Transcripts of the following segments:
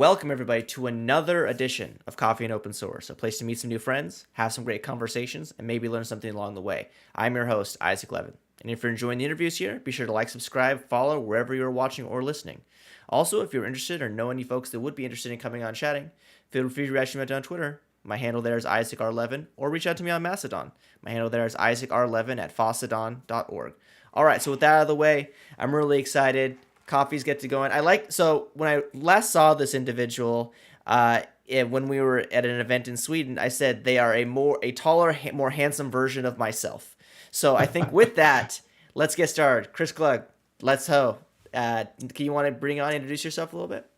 Welcome, everybody, to another edition of Coffee and Open Source, a place to meet some new friends, have some great conversations, and maybe learn something along the way. I'm your host, Isaac Levin. And if you're enjoying the interviews here, be sure to like, subscribe, follow wherever you're watching or listening. Also, if you're interested or know any folks that would be interested in coming on chatting, feel free to reach me out on Twitter. My handle there is IsaacR11, or reach out to me on Mastodon. My handle there is IsaacR11 at fossadon.org. All right, so with that out of the way, I'm really excited. Coffees get to going. So when I last saw this individual, when we were at an event in Sweden, I said they are a taller, more handsome version of myself. So I think with that, let's get started. Chris Klug, let's ho. Can you want to introduce yourself a little bit?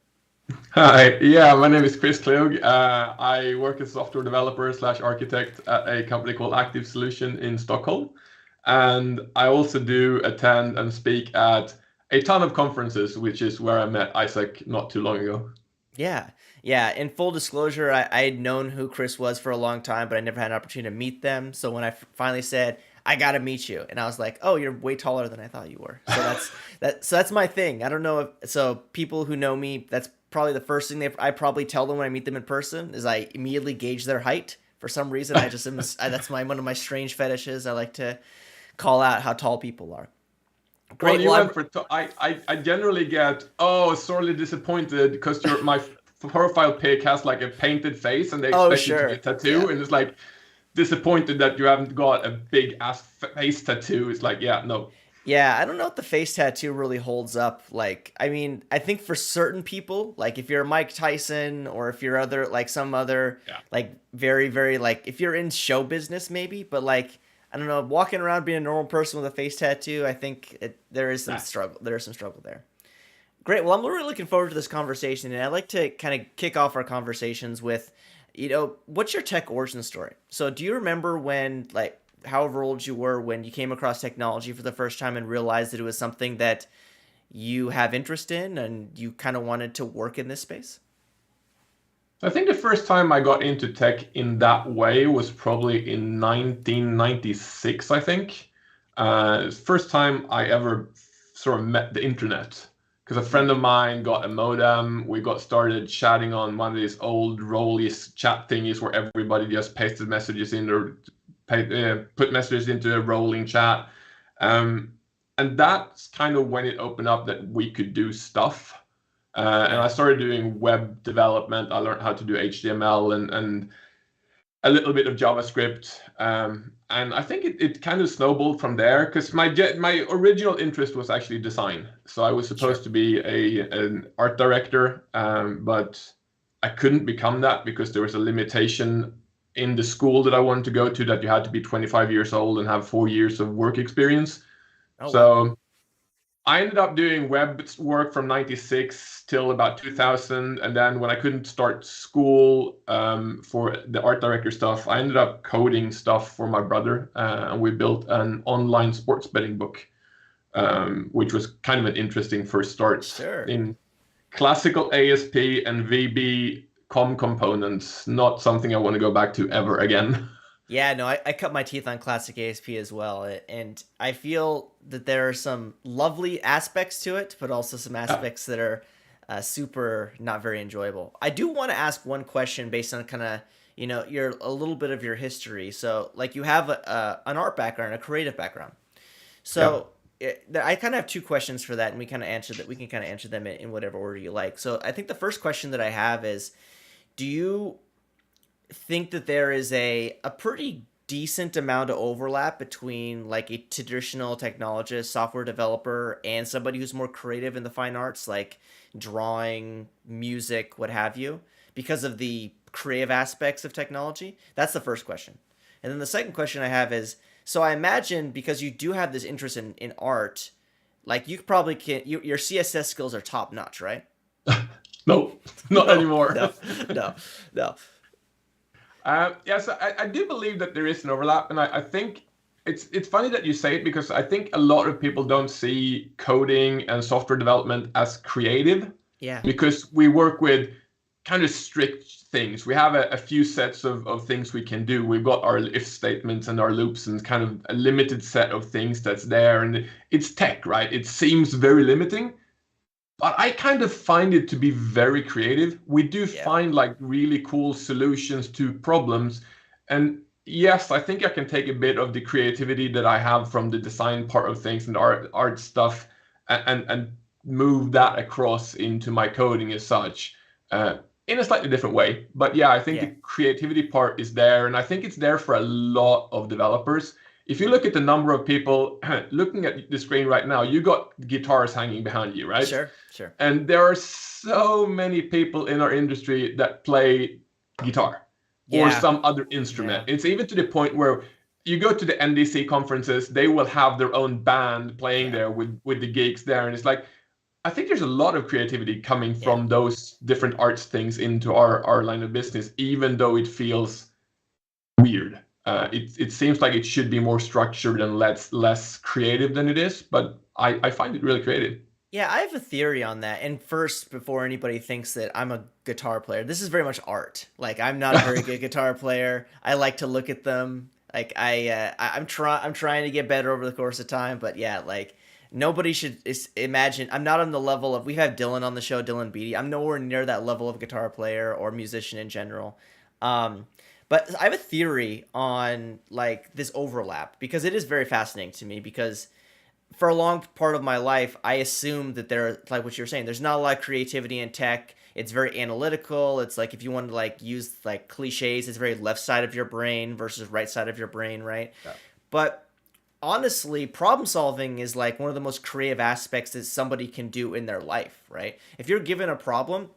Hi, yeah, my name is Chris Klug. I work as a software developer / architect at a company called Active Solution in Stockholm. And I also do attend and speak at a ton of conferences, which is where I met Isaac not too long ago. Yeah. In full disclosure, I had known who Chris was for a long time, but I never had an opportunity to meet them. So when I finally said, I got to meet you, and I was like, oh, you're way taller than I thought you were. So that's my thing. I don't know so people who know me, that's probably the first thing I probably tell them when I meet them in person is I immediately gauge their height. For some reason, I just that's one of my strange fetishes. I like to call out how tall people are. Great. Well, I generally get sorely disappointed because my profile pic has like a painted face and they expect you to get a tattoo, and it's like disappointed that you haven't got a big ass face tattoo. It's like, no. Yeah, I don't know if the face tattoo really holds up. Like, I mean, I think for certain people, like if you're Mike Tyson or if you're some other like very, very like if you're in show business maybe, but like I don't know, walking around being a normal person with a face tattoo, I think there is some struggle. There is some struggle there. Great. Well, I'm really looking forward to this conversation, and I'd like to kind of kick off our conversations with, what's your tech origin story? So do you remember when, like, however old you were when you came across technology for the first time and realized that it was something that you have interest in and you kind of wanted to work in this space? I think the first time I got into tech in that way was probably in 1996, I think. First time I ever sort of met the internet, because a friend of mine got a modem. We got started chatting on one of these old rolly chat thingies where everybody just pasted messages in or put messages into a rolling chat. And that's kind of when it opened up that we could do stuff. And I started doing web development. I learned how to do HTML and a little bit of JavaScript. And I think it kind of snowballed from there because my original interest was actually design. So I was supposed to be an art director, but I couldn't become that because there was a limitation in the school that I wanted to go to that you had to be 25 years old and have 4 years of work experience. Wow. I ended up doing web work from 96 till about 2000. And then when I couldn't start school for the art director stuff, I ended up coding stuff for my brother. And we built an online sports betting book, which was kind of an interesting first start in classical ASP and VB COM components. Not something I want to go back to ever again. Yeah, no, I cut my teeth on classic ASP as well, and I feel that there are some lovely aspects to it, but also some aspects that are super not very enjoyable. I do want to ask one question based on kind of, a little bit of your history. So, like, you have an art background, a creative background. So, I kind of have two questions for that, and we can kind of answer them in whatever order you like. So, I think the first question that I have is, do you think that there is a pretty decent amount of overlap between like a traditional technologist, software developer, and somebody who's more creative in the fine arts, like drawing, music, what have you, because of the creative aspects of technology? That's the first question. And then the second question I have is, so I imagine because you do have this interest in art, like you probably your CSS skills are top notch, right? Nope, not anymore. No. So I do believe that there is an overlap, and I think it's funny that you say it because I think a lot of people don't see coding and software development as creative. Yeah. Because we work with kind of strict things. We have a few sets of things we can do. We've got our if statements and our loops and kind of a limited set of things that's there, and it's tech, right? It seems very limiting. but I kind of find it to be very creative. We do Yeah, find like really cool solutions to problems. And yes, I think I can take a bit of the creativity that I have from the design part of things and art stuff and move that across into my coding as such. In a slightly different way. But yeah, I think yeah, the creativity part is there, and I think it's there for a lot of developers. If you look at the number of people looking at the screen right now, you got guitars hanging behind you, right? sure, sure. And there are so many people in our industry that play guitar or Yeah, some other instrument. yeah, It's even to the point where you go to the NDC conferences, they will have their own band playing yeah, there with the gigs there, and it's like I think there's a lot of creativity coming yeah. from those different arts things into our line of business, even though it feels weird. It seems like it should be more structured and less creative than it is, but I find it really creative. Yeah, I have a theory on that. And first, before anybody thinks that I'm a guitar player, this is very much art. Like I'm not a very good guitar player. I like to look at them. Like I'm trying to get better over the course of time. But yeah, like nobody should imagine. I'm not on the level of. We have Dylan on the show, Dylan Beatty. I'm nowhere near that level of guitar player or musician in general. Um, but I have a theory on like this overlap because it is very fascinating to me because for a long part of my life, I assumed that there, like what you're saying, there's not a lot of creativity in tech. It's very analytical. It's like if you want to like use like cliches, it's very left side of your brain versus right side of your brain, right? Yeah. But honestly, problem solving is like one of the most creative aspects that somebody can do in their life, right? If you're given a problem,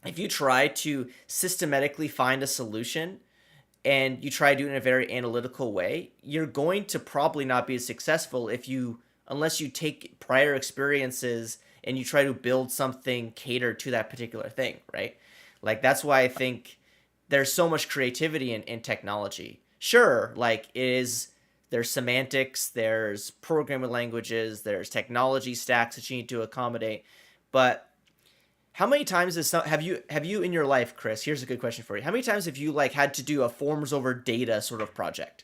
if you try to systematically find a solution and you try to do it in a very analytical way, you're going to probably not be as successful if you unless you take prior experiences and you try to build something catered to that particular thing, right? Like that's why I think there's so much creativity in technology. Sure, like it is there's semantics, there's programming languages, there's technology stacks that you need to accommodate, but how many times have you in your life, Chris? Here's a good question for you. How many times have you like had to do a forms over data sort of project?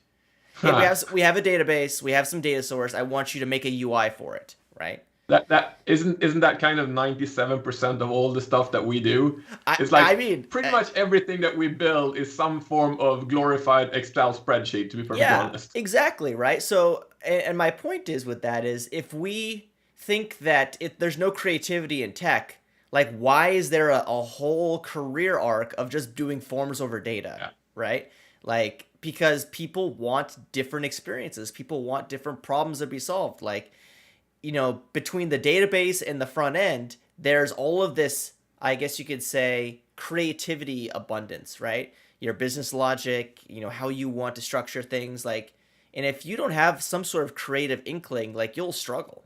Hey, we have a database, we have some data source. I want you to make a UI for it, right? That isn't that kind of 97% of all the stuff that we do? I It's I like mean, pretty much everything that we build is some form of glorified Excel spreadsheet, to be perfectly yeah, honest. exactly, right? So, and my point is with that is if we think that there's no creativity in tech, like why is there a whole career arc of just doing forms over data, Yeah. right? Like because people want different experiences, people want different problems to be solved. Like between the database and the front end, there's all of this, I guess you could say, creativity abundance, right? Your business logic, how you want to structure things, like, and if you don't have some sort of creative inkling, like you'll struggle.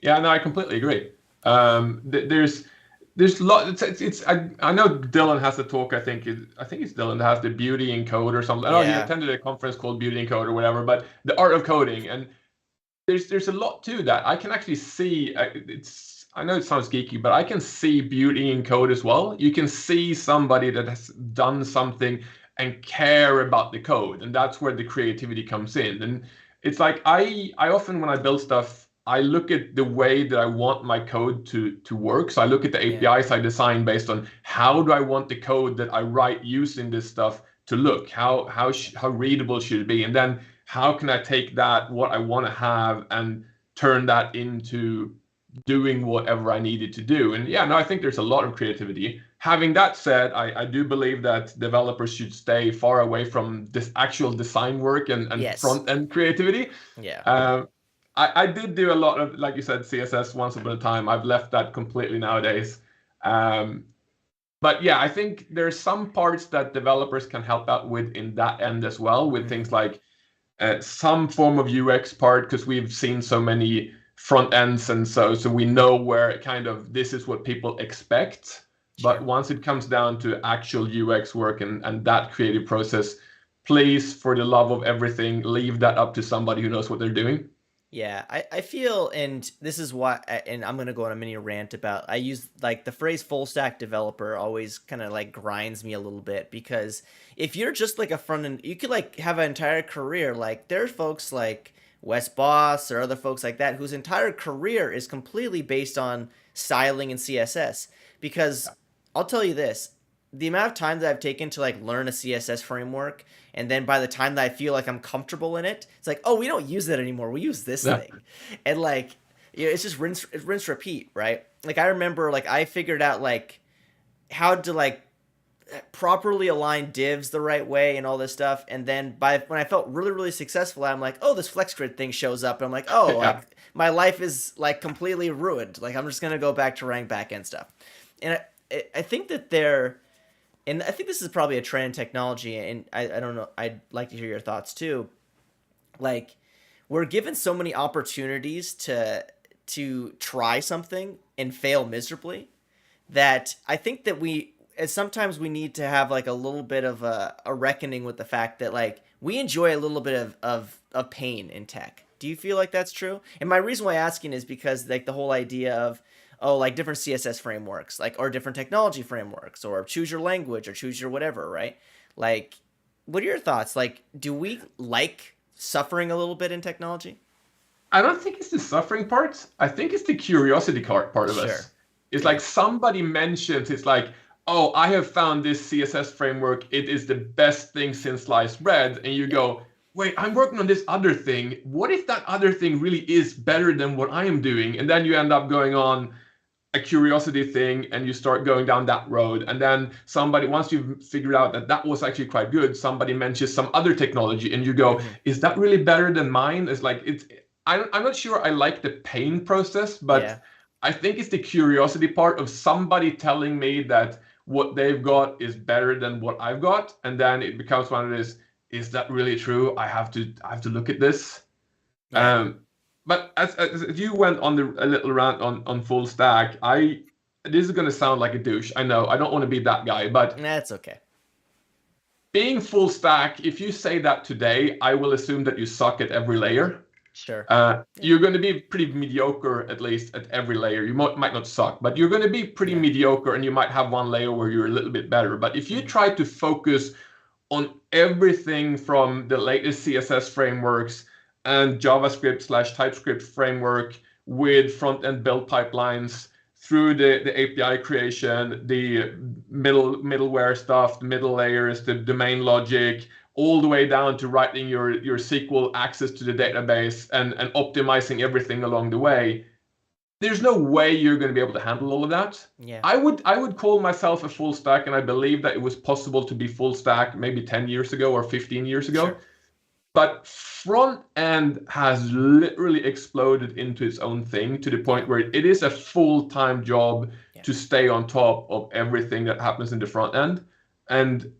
Yeah, no, I completely agree. There's a lot. I know Dylan has a talk. I think it's Dylan that has the beauty in code or something. I know he Yeah. attended a conference called Beauty in Code or whatever. But the art of coding, and there's a lot to that. I can actually see. I know it sounds geeky, but I can see beauty in code as well. You can see somebody that has done something and care about the code, and that's where the creativity comes in. And it's like I often when I build stuff, I look at the way that I want my code to work. So I look at the Yeah. APIs I design based on how do I want the code that I write using this stuff to look? How readable should it be? And then how can I take that what I want to have and turn that into doing whatever I needed to do? And yeah, no, I think there's a lot of creativity. Having that said, I do believe that developers should stay far away from this actual design work and Yes. front end creativity. Yeah. Um, I did do a lot of, like you said, CSS once upon a time. I've left that completely nowadays. Um, but yeah, I think there's some parts that developers can help out with in that end as well, with Hmm. things like some form of UX part, because we've seen so many front ends, and so we know where kind of this is what people expect. But Sure. once it comes down to actual UX work and that creative process, please, for the love of everything, leave that up to somebody who knows what they're doing. Yeah, I feel, and this is why, and I'm gonna go on a mini rant about. I use like the phrase "full stack developer" always kind of like grinds me a little bit because if you're just like a front end, you could like have an entire career. Like there are folks like Wes Boss or other folks like that whose entire career is completely based on styling and CSS. Because I'll tell you this, the amount of time that I've taken to like learn a CSS framework, and then by the time that I feel like I'm comfortable in it, it's like, oh, we don't use that anymore. We use this Yeah. thing. And like, it's just rinse repeat, right? Like I remember like I figured out like how to like properly align divs the right way and all this stuff. And then by when I felt really successful, I'm like, oh, this flex grid thing shows up, and I'm like, oh, Yeah. like my life is like completely ruined. Like I'm just gonna go back to rank backend stuff. And I think that they're, and I think this is probably a trend in technology, and I don't know, I'd like to hear your thoughts too. Like we're given so many opportunities to try something and fail miserably that I think that we and sometimes we need to have like a little bit of a reckoning with the fact that like we enjoy a little bit of pain in tech. Do you feel like that's true? And my reason why asking is because like the whole idea of oh like different CSS frameworks like or different technology frameworks or choose your language or choose your whatever, right? Like what are your thoughts? Like do we like suffering a little bit in technology? I don't think it's the suffering part. I think it's the curiosity part of Sure. us. It's Yeah. like somebody mentions, it's like, oh, I have found this CSS framework. It is the best thing since sliced bread. And you Yeah. go, wait, I'm working on this other thing. What if that other thing really is better than what I am doing? And then you end up going on a curiosity thing and you start going down that road. And then somebody, once you've figured out that that was actually quite good, somebody mentions some other technology and you go, Hmm. is that really better than mine? It's like, I'm not sure I like the pain process, but Yeah. I think it's the curiosity part of somebody telling me that what they've got is better than what I've got. And then it becomes one of this, is that really true? I have to look at this. Yeah. Um, but as you went on a little rant on full stack, this is going to sound like a douche. I know I don't want to be that guy, but That's okay. being full stack, if you say that today, I will assume that you suck at every layer. Sure. Yeah. You're going to be pretty mediocre at least at every layer. You might not suck, but you're going to be pretty Yeah. mediocre, and you might have one layer where you're a little bit better. But if you Hmm. try to focus on everything from the latest CSS frameworks and JavaScript slash TypeScript framework with front end build pipelines through the API creation, the middleware stuff, the middle layers, the domain logic, all the way down to writing your SQL access to the database and optimizing everything along the way. There's no way you're going to be able to handle all of that. Yeah. I would call myself a full stack, and I believe that it was possible to be full stack maybe 10 years ago or 15 years ago. Sure. But front end has literally exploded into its own thing to the Yeah. point where it is a full-time job Yeah. to stay on top of everything that happens in the front end. And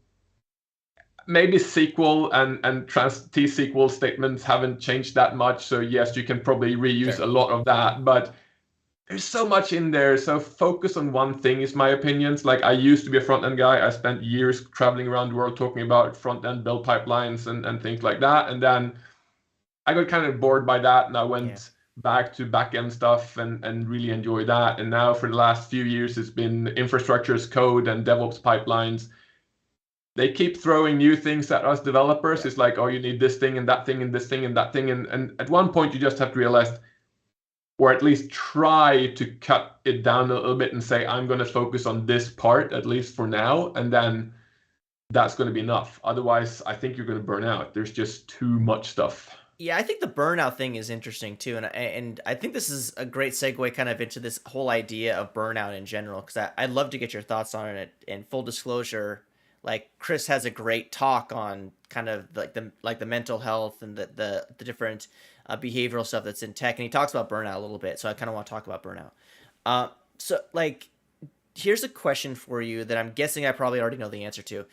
maybe SQL and trans T-SQL statements haven't changed that much. So yes, you can probably reuse Sure. a lot of that, but there's so much in there. So focus on one thing is my opinions. Like I used to be a front end guy. I spent years traveling around the world talking about front end build pipelines and things like that. And then I got kind of bored by that and I Yeah. went back to back end stuff and really enjoy that. And now for the last few years, it's been infrastructure as code and DevOps pipelines. They keep throwing new things at us developers. Yeah. It's like, oh, you need this thing and that thing and this thing and that thing. And at one point, you just have to realize, or at least try to cut it down a little bit and say, I'm going to focus on this part, at least for now. And then that's going to be enough. Otherwise, I think you're going to burn out. There's just too much stuff. Yeah, I think the burnout thing is interesting too, and I think this is a great segue kind of into this whole idea of burnout in general because I'd love to get your thoughts on it. And full disclosure, like Chris has a great talk on kind of like the mental health and the different behavioral stuff that's in tech, and he talks about burnout a little bit. So I kind of want to talk about burnout. So like, here's a question for you that I'm guessing I probably already know the answer to.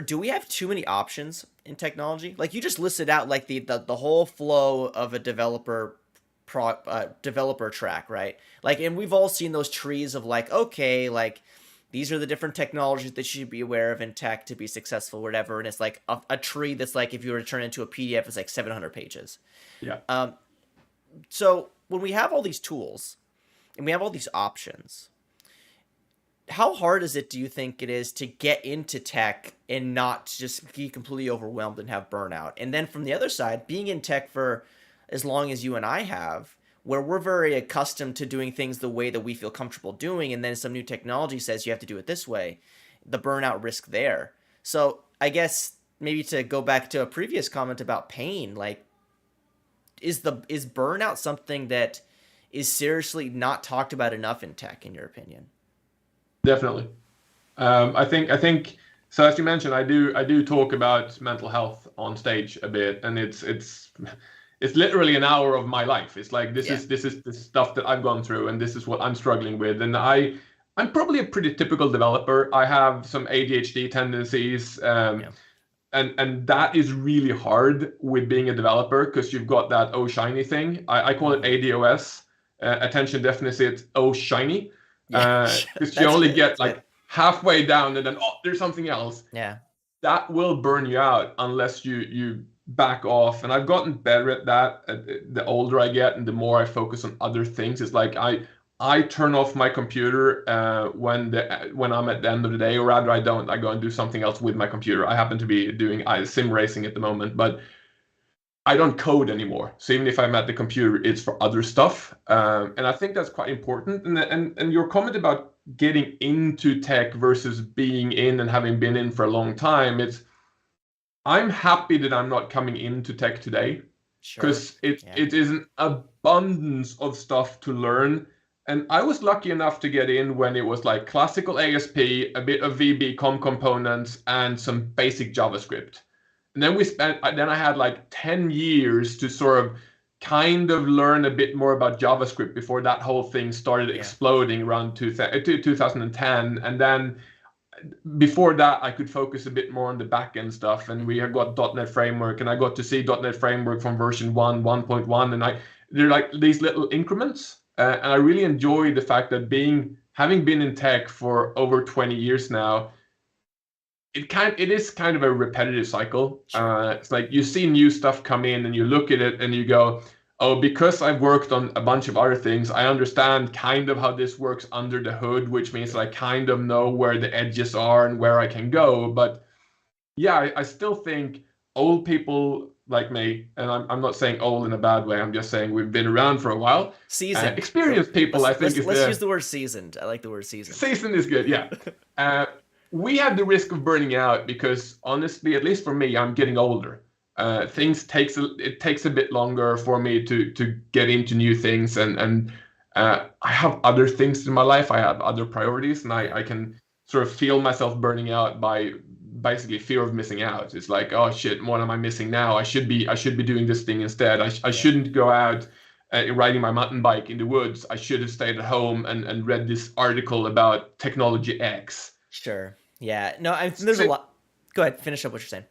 Do we have too many options in technology? Like you just listed out like the whole flow of a developer track, right? Like, and we've all seen those trees of like, okay, like these are the different technologies that you should be aware of in tech to be successful, whatever. And it's like a tree that's like if you were to turn it into a PDF, it's like 700 pages. Yeah. So when we have all these tools and we have all these options, how hard is it do you think it is to get into tech and not just be completely overwhelmed and have burnout? And then from the other side, being in tech for as long as you and I have, where we're very accustomed to doing things the way that we feel comfortable doing, and then some new technology says you have to do it this way, the burnout risk there. So I guess maybe to go back to a previous comment about pain, like is burnout something that is seriously not talked about enough in tech, in your opinion? Definitely. I think so. As you mentioned, I do talk about mental health on stage a bit, and it's literally an hour of my life. It's like Yeah. this is the stuff that I've gone through, and this is what I'm struggling with. And I'm probably a pretty typical developer. I have some ADHD tendencies, Yeah. and that is really hard with being a developer because you've got that oh shiny thing. I call it Mm-hmm. ADOS, attention deficit oh shiny, Yeah. because you That's only good. get That's good. like halfway down and then oh there's something else. Yeah. That will burn you out unless you back off. And I've gotten better at that. The older I get and the more I focus on other things, it's like I turn off my computer when I'm at the end of the day, or rather I don't. I go and do something else with my computer. I happen to be doing sim racing at the moment, but I don't code anymore. So even if I'm at the computer, it's for other stuff. And I think that's quite important. And your comment about getting into tech versus being in and having been in for a long time, I'm happy that I'm not coming into tech today Sure. because it Yeah. it is an abundance of stuff to learn. And I was lucky enough to get in when it was like classical ASP, a bit of VB COM components, and some basic JavaScript. And then I had like 10 years to sort of kind of learn a bit more about JavaScript before that whole thing started Yeah. exploding around 2010. And then before that, I could focus a bit more on the backend stuff. And we Mm-hmm. have got .NET Framework, and I got to see .NET Framework from version 1, 1.1, and they're like these little increments. And I really enjoy the fact that having been in tech for over 20 years now, it is kind of a repetitive cycle. Sure. It's like you see new stuff come in and you look at it and you go, oh, because I've worked on a bunch of other things, I understand kind of how this works under the hood, which means that Yeah. I kind of know where the edges are and where I can go. But yeah, I still think old people like me, and I'm not saying old in a bad way, I'm just saying we've been around for a while. Seasoned. Experienced people, Let's I think, let's is let's the use the word seasoned. I like the word seasoned. season is good, yeah. Uh, we have the risk of burning out because honestly, at least for me, I'm getting older. Yeah. It takes a bit longer for me to get into new things, and I have other things in my life. I have other priorities, and Yeah. I can sort of feel myself burning out by basically fear of missing out. It's like, oh shit, what am I missing now? I should be doing this thing instead. I Yeah. shouldn't go out riding my mountain bike in the woods. I should have stayed at home and read this article about technology X. Sure. Yeah. No, there's a So, lot. Go ahead. Finish up what you're saying.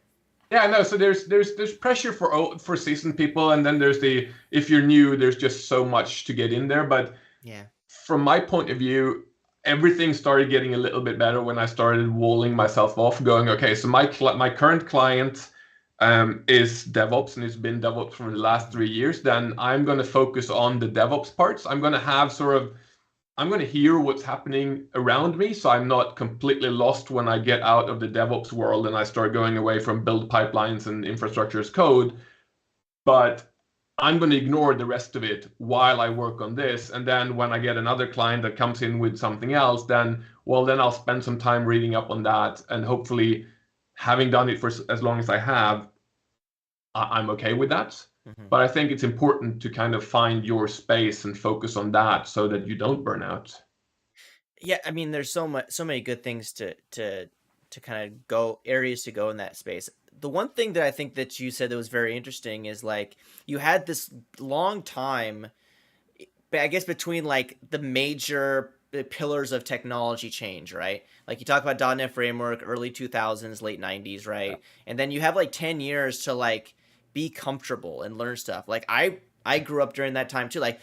yeah, no. So there's pressure for seasoned people, and then there's the if you're new, there's just so much to get in there. But Yeah. from my point of view, everything started getting a little bit better when I started walling myself off, going, okay, so my current client is DevOps and it's been DevOps for the last Mm-hmm. 3 years. Then I'm going to focus on the DevOps parts. I'm going to hear what's happening around me, so I'm not completely lost when I get out of the DevOps world and I start going away from build pipelines and infrastructure as code. But I'm going to ignore the rest of it while I work on this. And then when I get another client that comes in with something else, then I'll spend some time reading up on that, and hopefully, having done it for as long as I have, I'm okay with that. Mm-hmm. But I think it's important to kind of find your space and focus on that so that you don't burn out. Yeah, I mean, there's so many good things to kind of go areas to go in that space. The one thing that I think that you said that was very interesting is like you had this long time, I guess, between like the major pillars of technology change, right? Like you talk about .NET Framework, early 2000s, late 90s, right? And then you have like 10 years to like be comfortable and learn stuff. Like I grew up during that time too. Like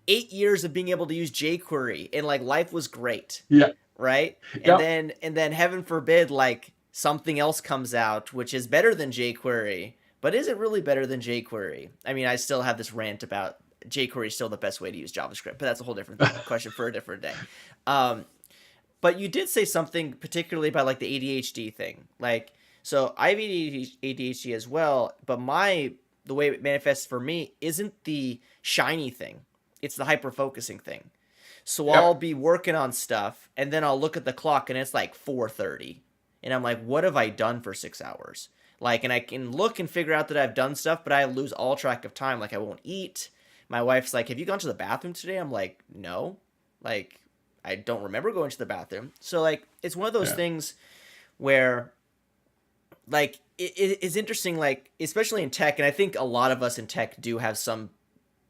8 years of being able to use jQuery and like life was great, Yeah. right? And Yeah. then heaven forbid like something else comes out which is better than jQuery, but is it really better than jQuery? I mean, I still have this rant about jQuery is still the best way to use JavaScript, but that's a whole different question for a different day. Um, but you did say something particularly about like the ADHD thing. Like, so I have ADHD as well, but the way it manifests for me isn't the shiny thing, it's the hyper focusing thing. So I'll Yep. be working on stuff and then I'll look at the clock and it's like 4:30. And I'm like, what have I done for 6 hours? Like, and I can look and figure out that I've done stuff, but I lose all track of time. Like, I won't eat. My wife's like, have you gone to the bathroom today? I'm like, no. Like, I don't remember going to the bathroom. So, like, it's one of those Yeah. things where, like, it is interesting, like, especially in tech. And I think a lot of us in tech do have some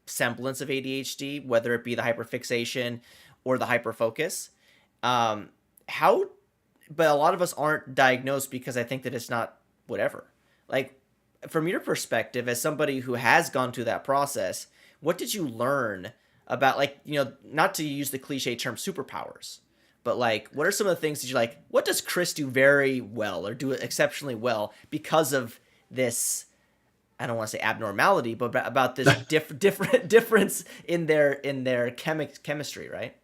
semblance of ADHD, whether it be the hyperfixation or the hyperfocus. Um, how, but a lot of us aren't diagnosed because I think that it's not whatever. Like, from your perspective, as somebody who has gone through that process, what did you learn about, like, not to use the cliche term superpowers, but like, what are some of the things that you like? What does Chris do very well or do exceptionally well because of this? I don't want to say abnormality, but about this different difference in their chemistry, right?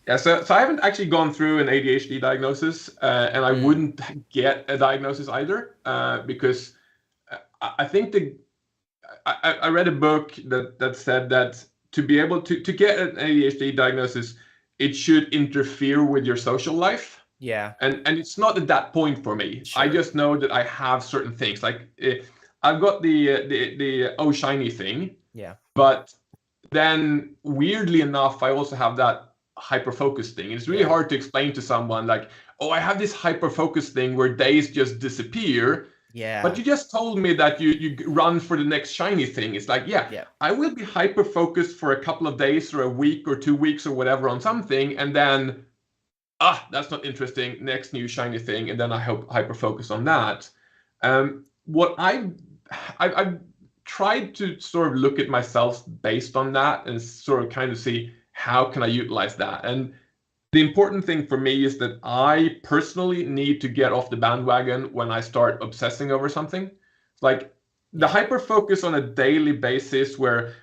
Yeah, so I haven't actually gone through an ADHD diagnosis, and I Mm, wouldn't get a diagnosis either, because I think I read a book that said that to be able to get an ADHD diagnosis, it should interfere with your social life. yeah, And it's not at that point for me. I sure. just know that I have certain things. Like I've got the oh shiny thing, Yeah, but then weirdly enough, I also have that hyper focus thing. It's really yeah, hard to explain to someone like, oh, I have this hyper focus thing where days just disappear. But yeah, you just told me that you run for the next shiny thing. It's like, yeah, yeah, I will be hyper focused for a couple of days or a week or 2 weeks or whatever on something, and then that's not interesting. Next new shiny thing, and then I hope hyper focus on that. What I've tried to sort of look at myself based on that and sort of kind of see how can I utilize that. And the important thing for me is that I personally need to get off the bandwagon when I start obsessing over something. Like the yeah, hyper focus on a daily basis where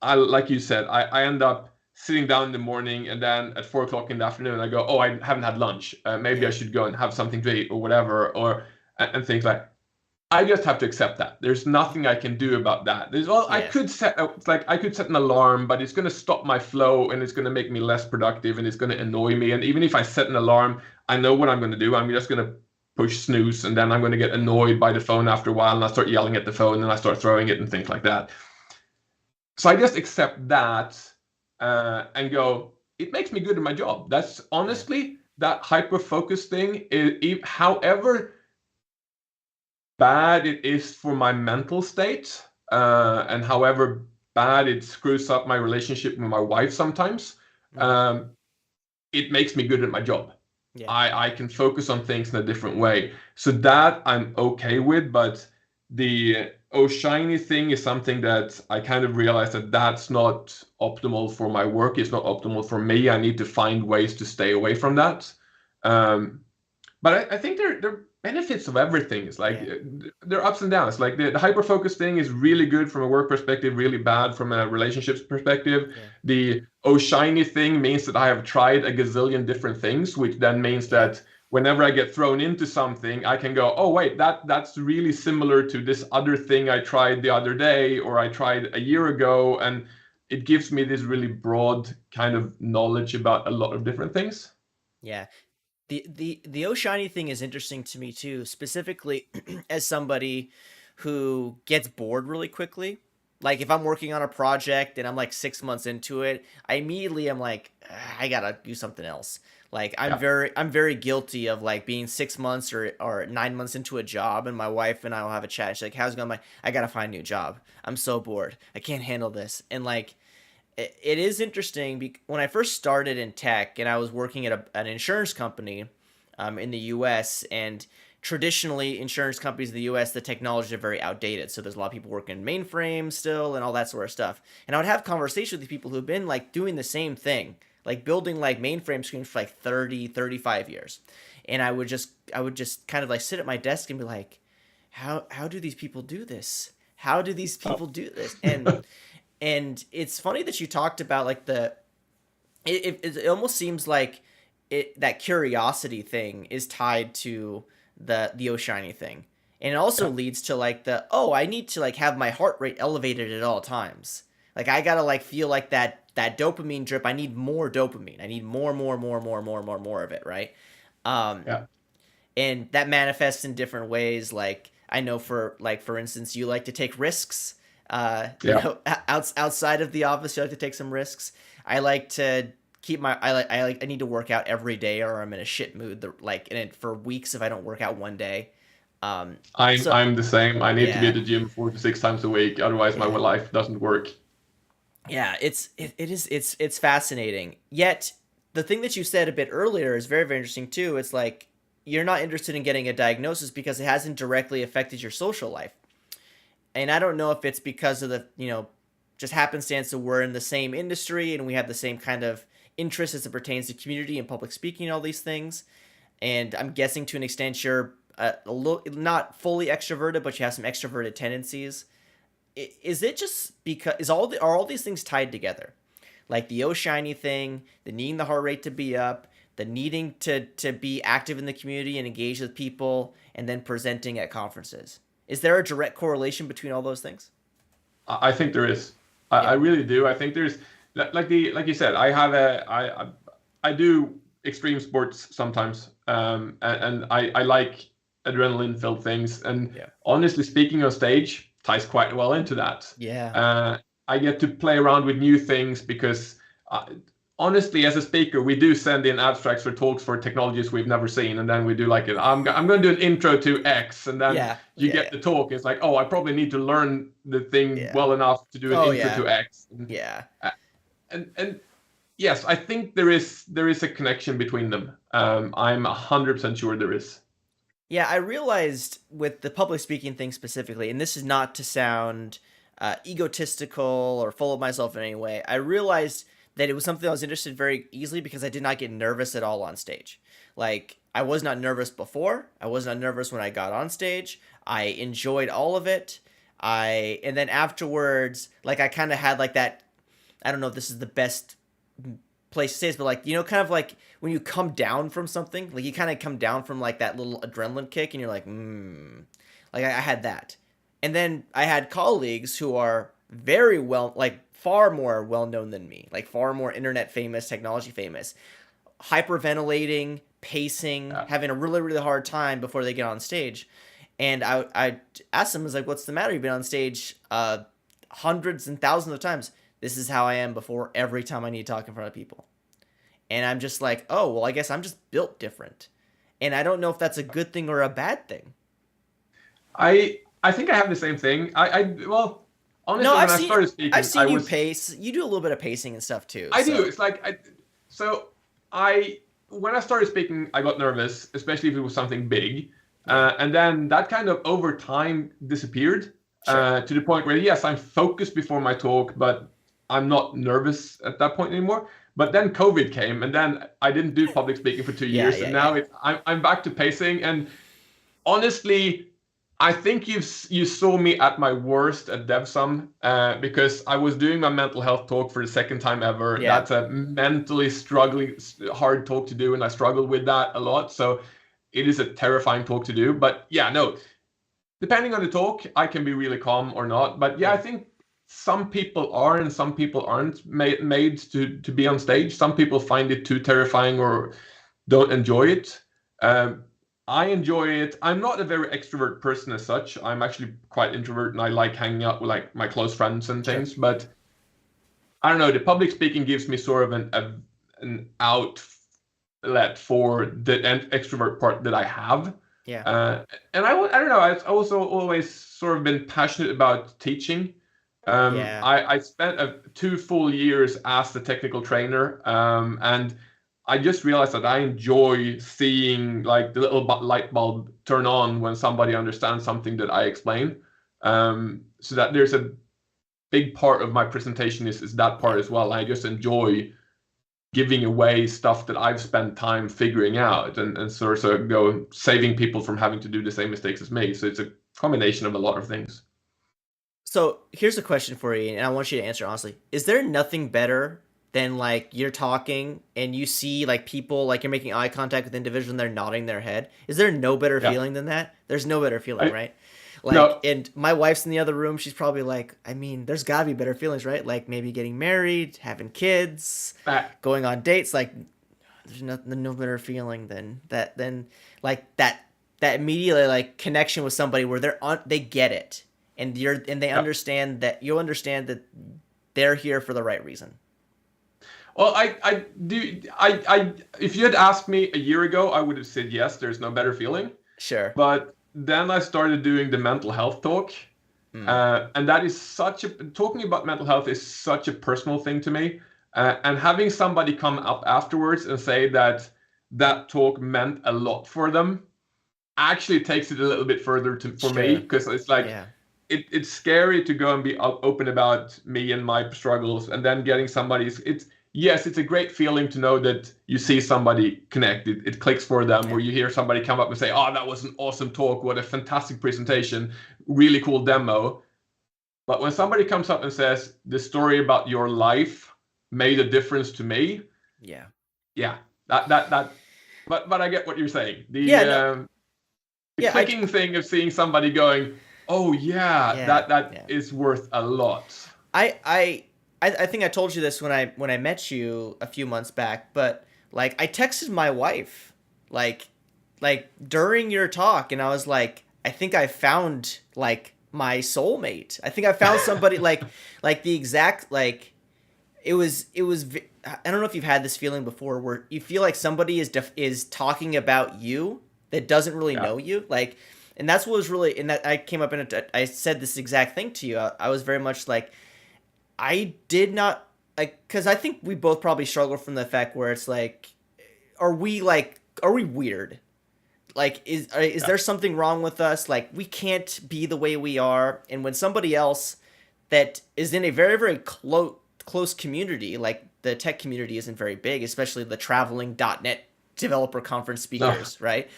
like you said, I end up sitting down in the morning and then at 4 o'clock in the afternoon, I go, oh, I haven't had lunch. Maybe I yeah, should go and have something to eat or whatever, and things like I just have to accept that. There's nothing I can do about that. There's well, I yeah, could set like I could set an alarm, but it's going to stop my flow and it's going to make me less productive and it's going to annoy me. And even if I set an alarm, I know what I'm going to do. I'm just going to push snooze, and then I'm going to get annoyed by the phone after a while, and I start yelling at the phone and I start throwing it and things like that. So I just accept that and go. It makes me good at my job. That's yeah, honestly that hyper focus thing. However bad it is for my mental state, and however bad it screws up my relationship with my wife sometimes, mm, um, it makes me good at my job. yeah, I can focus on things in a different way. So that I'm okay with, but the oh shiny thing is something that I kind of realized that that's not optimal for my work. It's not optimal for me. I need to find ways to stay away from that. Um, but I think there are benefits of everything. It's like yeah, there are ups and downs. Like the hyper focus thing is really good from a work perspective, really bad from a relationships perspective. yeah, The oh shiny thing means that I have tried a gazillion different things, which then means yeah. that whenever I get thrown into something, I can go, oh wait, that's really similar to this other thing I tried the other day or I tried a year ago, and it gives me this really broad kind of knowledge about a lot of different things. Yeah. The oh shiny thing is interesting to me too, specifically as somebody who gets bored really quickly. Like if I'm working on a project and I'm like 6 months into it, I immediately am like, "Ah, I gotta do something else." Like Yeah. I'm very guilty of like being 6 months or 9 months into a job, and my wife and I will have a chat. And she's like, "How's it going?" I'm like, "I gotta find a new job. I'm so bored. I can't handle this." And like it is interesting when I first started in tech and I was working at an insurance company in the US, and traditionally insurance companies in the US, the technology are very outdated. So there's a lot of people working in mainframes still and all that sort of stuff. And I would have conversations with these people who've been like doing the same thing, like building like mainframe screens for like 30, 35 years. And I would just kind of like sit at my desk and be like, how do these people do this? How do these people do this? And it's funny that you talked about like it almost seems like that curiosity thing is tied to the oh shiny thing. And it also Yeah. leads to like I need to like have my heart rate elevated at all times. Like I gotta like feel like that dopamine drip. I need more dopamine. I need more of it, right? Um, Yeah. and that manifests in different ways. Like I know for instance, you like to take risks. Yeah. Outside of the office, you like to take some risks. I like to keep my I need to work out every day, or I'm in a shit mood. Like for weeks if I don't work out one day. So I'm the same. I need to be at yeah, the gym 4 to 6 times a week, otherwise my yeah, life doesn't work. yeah. It's fascinating. Yet the thing that you said a bit earlier is very interesting too. It's like you're not interested in getting a diagnosis because it hasn't directly affected your social life. And I don't know if it's because of the just happenstance that we're in the same industry and we have the same kind of interest as it pertains to community and public speaking and all these things. And I'm guessing to an extent you're a little not fully extroverted, but you have some extroverted tendencies. Is it just because are all these things tied together? Like the oh shiny thing, the needing the heart rate to be up, the needing to be active in the community and engage with people, and then presenting at conferences. Is there a direct correlation between all those things? I think there is. I Yeah. really do. I think there's like you said. I do extreme sports sometimes, and I like adrenaline filled things. And Yeah. honestly speaking, on stage ties quite well into that. Yeah. Uh, I get to play around with new things because honestly, as a speaker, we do send in abstracts for talks for technologies we've never seen, and then we do like I'm going to do an intro to X, and then Yeah. you Yeah. get the talk. It's like, oh, I probably need to learn the thing Yeah. well enough to do an Oh intro yeah. to X. Yeah. Uh, and yes, I think there is a connection between them. I'm 100% sure there is. Yeah, I realized with the public speaking thing specifically, and this is not to sound egotistical or full of myself in any way. I realized that it was something I was interested in very easily because I did not get nervous at all on stage. Like I was not nervous before. I was not nervous when I got on stage. I enjoyed all of it. And then afterwards, like I kind of had like that. I don't know if this is the best place to say this, but like kind of like when you come down from something, like you kind of come down from like that little adrenaline kick, and you're like, like I had that, and then I had colleagues who are very well, like far more well known than me, like far more internet famous, technology famous, hyperventilating, pacing, Yeah. having a really hard time before they get on stage, and I asked them, I was like, what's the matter? You've been on stage hundreds and thousands of times. This is how I am before every time I need to talk in front of people. And I'm just like, oh, well, I guess I'm just built different. And I don't know if that's a good thing or a bad thing. I think I have the same thing. Well, No, honestly, when I started I've speaking, I seen you was pace. You do a little bit of pacing and stuff too. I do. So It's like so I when I started speaking, I got nervous, especially if it was something big, yeah, and then that kind of over time disappeared sure. to the point where yes, I'm focused before my talk, but I'm not nervous at that point anymore. But then COVID came, and then I didn't do public speaking for two Yeah, years, and yeah, now yeah. I'm back to pacing. And honestly, I think you saw me at my worst at DevSum because I was doing my mental health talk for the second time ever. Yeah. That's a mentally struggling, hard talk to do, and I struggled with that a lot. So it is a terrifying talk to do. But yeah, no, depending on the talk, I can be really calm or not. But yeah, I Yeah. think some people are and some people aren't made to be on stage. Some people find it too terrifying or don't enjoy it. Um, I enjoy it. I'm not a very extrovert person as such. I'm actually quite introvert, and I like hanging out with like my close friends and Sure. things. But I don't know. The public speaking gives me sort of an outlet for the extrovert part that I have. Yeah. I don't know. I've also always sort of been passionate about teaching. Yeah. I spent 2 full years as the technical trainer, and I just realized that I enjoy seeing like the little light bulb turn on when somebody understands something that I explain. So that there's a big part of my presentation is that part Yeah. as well. I just enjoy giving away stuff that I've spent time figuring out and sort of go saving people from having to do the same mistakes as me. So it's a combination of a lot of things. So here's a question for you, and I want you to answer honestly. Is there nothing better than like you're talking and you see like people, like you're making eye contact with individuals and they're nodding their head? Is there no better Yeah. feeling than that? There's no better feeling, I, right? Like, no, and my wife's in the other room. She's probably like, I mean, there's gotta be better feelings, right? Like maybe getting married, having kids, that, going on dates. Like there's no better feeling than that. Than like that immediately like connection with somebody where they get it, and they yeah. understand that you understand that they're here for the right reason. Well, I do. If you had asked me a year ago, I would have said yes. There's no better feeling. Sure. But then I started doing the mental health talk, Mm. and that is talking about mental health is such a personal thing to me. And having somebody come up afterwards and say that that talk meant a lot for them actually takes it a little bit further for me, Sure. because it's like Yeah. it's scary to go and be open about me and my struggles, and then getting somebody's. It's a great feeling to know that you see somebody connect. It clicks for them, Yeah. where you hear somebody come up and say, "Oh, that was an awesome talk. What a fantastic presentation. Really cool demo." But when somebody comes up and says, "The story about your life made a difference to me," Yeah. yeah, that. But I get what you're saying. Yeah. No. The Yeah. clicking thing of seeing somebody going, "Oh yeah, Yeah. that Yeah. is worth a lot." I think I told you this when I met you a few months back, but like I texted my wife like during your talk, and I was like, I think I found like my soulmate. I think I found somebody like the exact like I don't know if you've had this feeling before where you feel like somebody is talking about you that doesn't really Yeah. know you, like, and that's what was really, and that I came up and I said this exact thing to you. I was very much like, I did not, like, because I think we both probably struggle from the fact where it's like, are we weird? Like, is Yeah. there something wrong with us? Like, we can't be the way we are. And when somebody else that is in a very, very close community, like the tech community isn't very big, especially the traveling .NET developer conference No. speakers, right?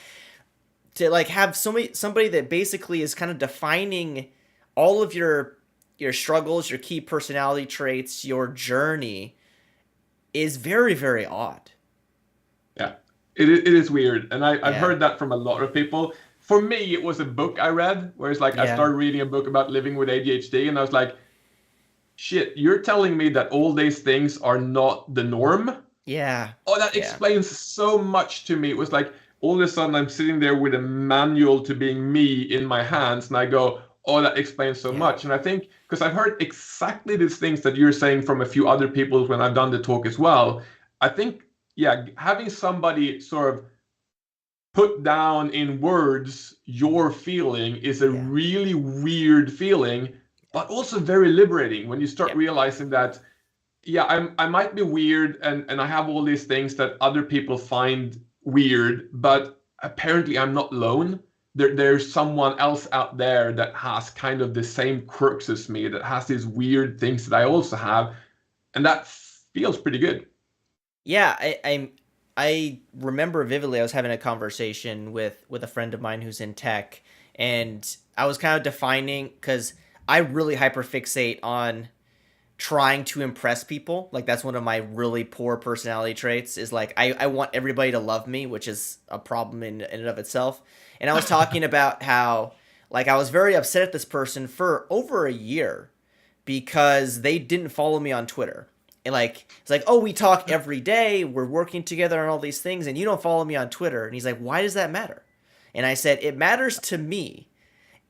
To like have somebody that basically is kind of defining all of your struggles, your key personality traits, your journey is very, very odd. Yeah. It is weird, and I've Yeah. heard that from a lot of people. For me, it was a book I read, where it's like I Yeah. started reading a book about living with ADHD, and I was like, "Shit, you're telling me that all these things are not the norm?" Yeah. Oh, that Yeah. explains so much to me. It was like all of a sudden I'm sitting there with a manual to being me in my hands, and I go, "Oh, that explains so Yeah. much." And I think because I've heard exactly these things that you're saying from a few other people when I've done the talk as well. I think, yeah, having somebody sort of put down in words your feeling is a Yeah. really weird feeling, but also very liberating when you start Yeah. realizing that, yeah, I might be weird, and I have all these things that other people find weird, but apparently I'm not alone. There's someone else out there that has kind of the same quirks as me, that has these weird things that I also have, and that feels pretty good. Yeah, I remember vividly I was having a conversation with a friend of mine who's in tech, and I was kind of defining because I really hyperfixate on trying to impress people. Like that's one of my really poor personality traits is like I want everybody to love me, which is a problem in and of itself. And I was talking about how like I was very upset at this person for over a year because they didn't follow me on Twitter. And like it's like, oh, we talk every day, we're working together on all these things, and you don't follow me on Twitter. And he's like, why does that matter? And I said, it matters to me.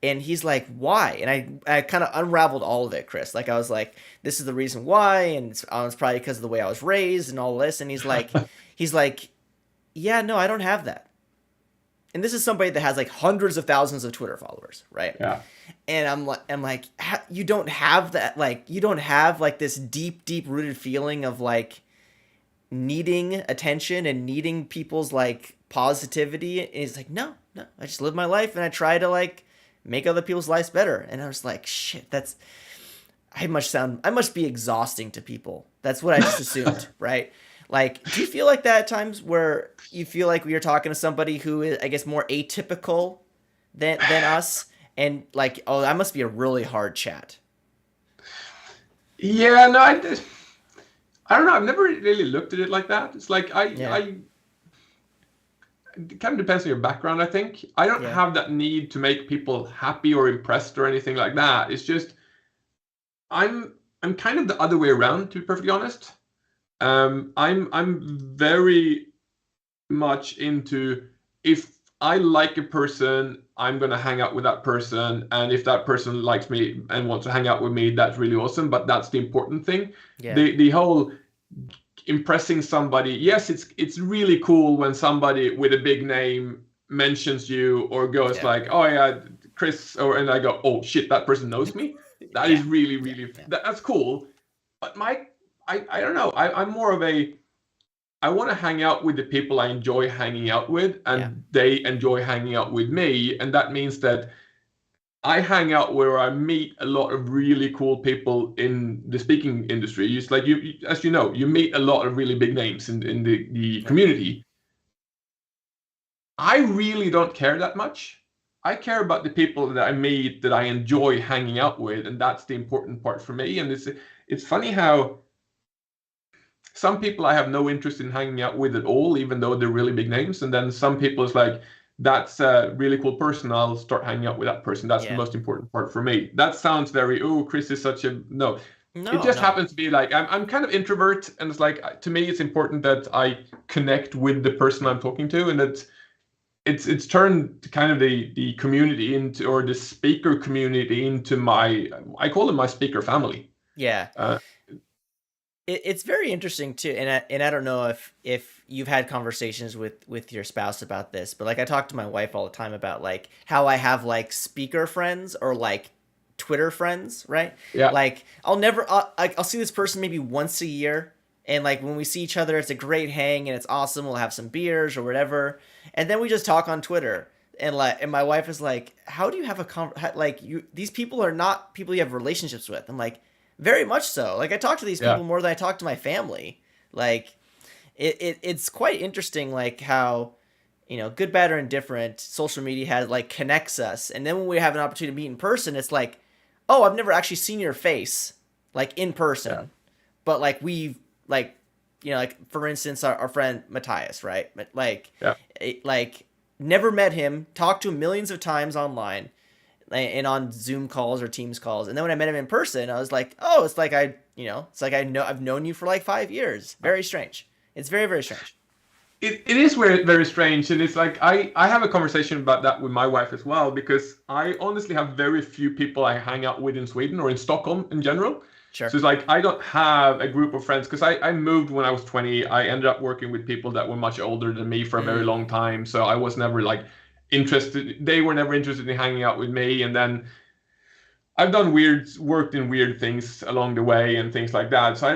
And he's like, why? And I kind of unraveled all of it, Chris. Like I was like, this is the reason why, and it's probably because of the way I was raised and all this. And he's like, yeah, no, I don't have that. And this is somebody that has like hundreds of thousands of Twitter followers, right? Yeah. And I'm like, you don't have that. Like you don't have like this deep rooted feeling of like needing attention and needing people's like positivity. And he's like, no, I just live my life and I try to like make other people's lives better. And I was like, shit, I must be exhausting to people. That's what I just assumed, right? Like, do you feel like that at times where you feel like you're talking to somebody who is, I guess, more atypical than us, and like, oh, that must be a really hard chat. Yeah, no, I don't know. I've never really looked at it like that. It's like Yeah. it kind of depends on your background, I think. I don't Yeah. have that need to make people happy or impressed or anything like that. It's just I'm I'm kind of the other way around, to be perfectly honest. I'm very much into, if I like a person, I'm gonna hang out with that person, and if that person likes me and wants to hang out with me, that's really awesome. But that's the important thing. Yeah. The whole impressing somebody, yes, it's really cool when somebody with a big name mentions you or goes Yeah. like, oh yeah, Chris, or and I go, oh shit, that person knows me. That Yeah. is really Yeah. really Yeah. that's cool. But I don't know. I'm more of a, I want to hang out with the people I enjoy hanging out with, Yeah. and they enjoy hanging out with me. And that means that I hang out where I meet a lot of really cool people in the speaking industry. It's like as you know, you meet a lot of really big names in the Yeah. community. I really don't care that much. I care about the people that I meet that I enjoy hanging out with, and that's the important part for me. And it's funny how some people I have no interest in hanging out with at all, even though they're really big names. And then some people it's like, that's a really cool person. I'll start hanging out with that person. That's the Yeah. most important part for me. That sounds very, oh, Chris is such a, no. It No, just no. happens to be like, I'm kind of introvert. And it's like, to me, it's important that I connect with the person Yeah. I'm talking to. And that it's turned kind of the community into, or the speaker community into my, I call it my speaker family. Yeah. Uh, It's very interesting too, and I don't know if you've had conversations with your spouse about this, but like I talk to my wife all the time about like how I have like speaker friends or like Twitter friends, right? yeah, Like I'll see this person maybe once a year, and like when we see each other, it's a great hang and it's awesome. We'll have some beers or whatever, and then we just talk on Twitter. And my wife is like, "How do you have like you? These people are not people you have relationships with." I'm like, very much so. Like I talk to these yeah. people more than I talk to my family. Like it's quite interesting like how, good, bad, or indifferent, social media has like connects us. And then when we have an opportunity to meet in person, it's like, oh, I've never actually seen your face like in Yeah. person. But like we've like like for instance our friend Matthias, right? Like Yeah. like never met him, talked to him millions of times online and on Zoom calls or Teams calls. And then when I met him in person, I was like, oh, it's like it's like I've known you for like 5 years. Very strange. It's very, very strange. It is very, very strange. And it's like I have a conversation about that with my wife as well, because I honestly have very few people I hang out with in Sweden or in Stockholm in general. So Sure. it's like I don't have a group of friends, because I moved when I was 20. I ended up working with people that were much older than me for a very Mm, long time. So I was never like interested. They were never interested in hanging out with me. And then I've done worked in weird things along the way and things like that. So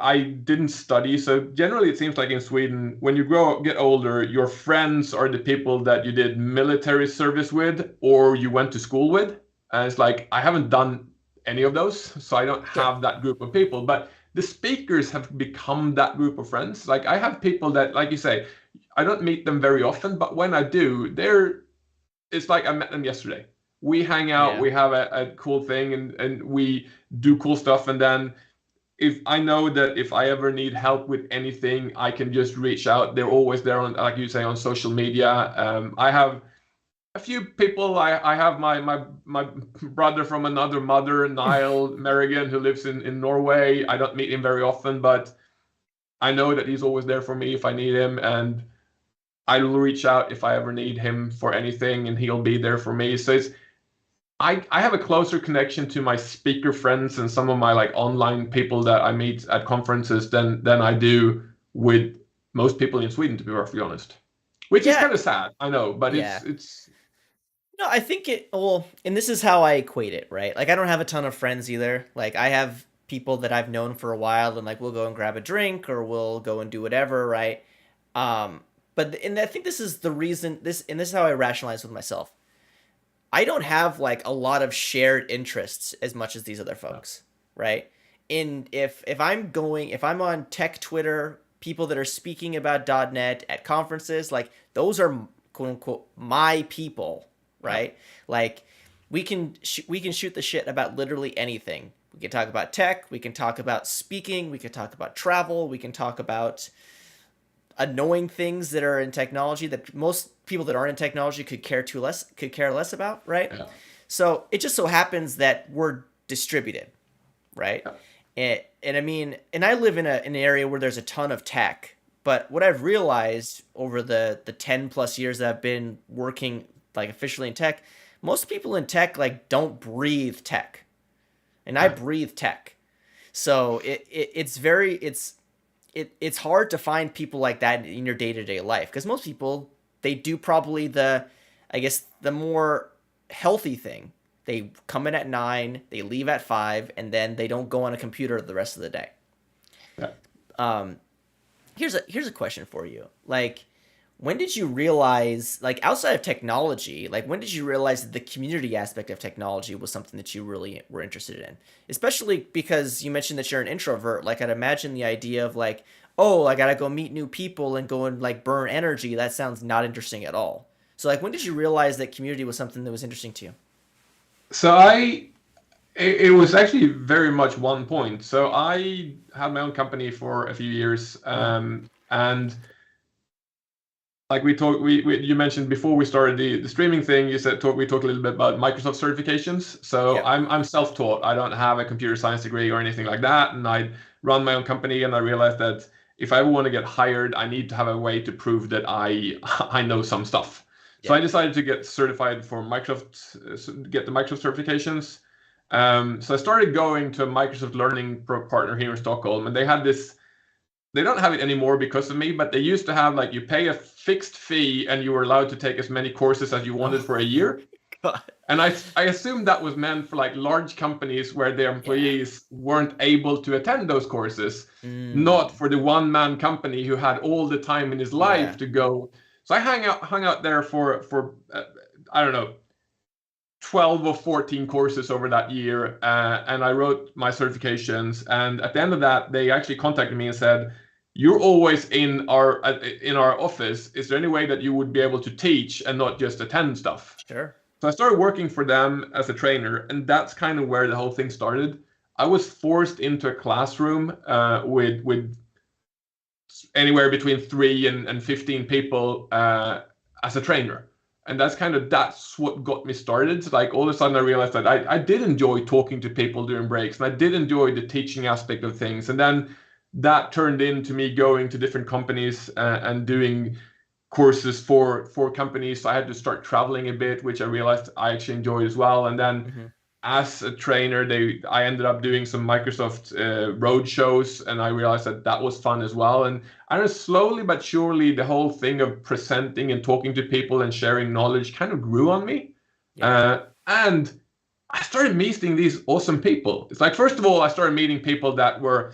I didn't study. So generally, it seems like in Sweden, when you get older, your friends are the people that you did military service with or you went to school with. And it's like I haven't done any of those, so I don't sure. have that group of people. But the speakers have become that group of friends. Like I have people that, like you say, I don't meet them very often, but when I do, it's like I met them yesterday. We hang out, Yeah. we have a cool thing, and we do cool stuff. And then if I know that if I ever need help with anything, I can just reach out. They're always there on, like you say, on social media. I have a few people. I have my brother from another mother, Niall Merrigan, who lives in Norway. I don't meet him very often, but I know that he's always there for me if I need him, and I will reach out if I ever need him for anything, and he'll be there for me. So I have a closer connection to my speaker friends and some of my like online people that I meet at conferences than I do with most people in Sweden, to be perfectly honest. Which is Yeah. kind of sad, I know, but Yeah. it's No, I think well, and this is how I equate it, right? Like I don't have a ton of friends either. Like I have people that I've known for a while and like we'll go and grab a drink or we'll go and do whatever, right? But and I think this is the reason this is how I rationalize with myself. I don't have like a lot of shared interests as much as these other folks, right? In if I'm on tech Twitter, people that are speaking about .NET at conferences, like those are quote unquote my people, yeah, right? Like we can shoot the shit about literally anything. We can talk about tech. We can talk about speaking. We can talk about travel. We can talk about annoying things that are in technology that most people that aren't in technology could care less about, right? Yeah. So it just so happens that we're distributed, right? Yeah. And I mean, and I live in an area where there's a ton of tech, but what I've realized over the 10 plus years that I've been working like officially in tech, most people in tech like don't breathe tech, and I Yeah. breathe tech. So it's very it's hard to find people like that in your day-to-day life, because most people, they do probably the, I guess, the more healthy thing. They come in at 9, they leave at 5, and then they don't go on a computer the rest of the day. Yeah. um here's a question for you. Like, when did you realize, like, outside of technology, like, when did you realize that the community aspect of technology was something that you really were interested in? Especially because you mentioned that you're an introvert. Like, I'd imagine the idea of like, oh, I gotta go meet new people and go and like burn energy, that sounds not interesting at all. So like, when did you realize that community was something that was interesting to you? So it was actually very much one point. So I had my own company for a few years, Mm-hmm. and like we talked, we you mentioned before we started the streaming thing. You said we talked a little bit about Microsoft certifications. So Yep. I'm self-taught. I don't have a computer science degree or anything like that, and I run my own company. And I realized that if I want to get hired, I need to have a way to prove that I I know some stuff. So I Yep. decided to get certified for Microsoft, get the Microsoft certifications. So I started going to a Microsoft Learning partner here in Stockholm, and they had this. They don't have it anymore because of me, but they used to have, like, you pay a fixed fee and you were allowed to take as many courses as you wanted Oh for a year. God. And I assumed that was meant for like large companies where their Yeah. employees weren't able to attend those courses, not Mm. for the one man company who had all the time in his life Yeah. to go. So I hung out there for I don't know, 12 or 14 courses over that year, and I wrote my certifications. And at the end of that, they actually contacted me and said, "You're always in our office. Is there any way that you would be able to teach and not just attend stuff?" Sure. So I started working for them as a trainer, and that's kind of where the whole thing started. I was forced into a classroom with anywhere between 3 and 15 people as a trainer. And that's what got me started. Like, all of a sudden I realized that I did enjoy talking to people during breaks, and I did enjoy the teaching aspect of things. And then that turned into me going to different companies and doing courses for companies. So I had to start traveling a bit, which I realized I actually enjoyed as well. And then Mm-hmm. as a trainer, I ended up doing some Microsoft road shows, and I realized that that was fun as well. And I know, slowly but surely, the whole thing of presenting and talking to people and sharing knowledge kind of grew on me. Yeah. And I started meeting these awesome people. It's like, first of all, I started meeting people that were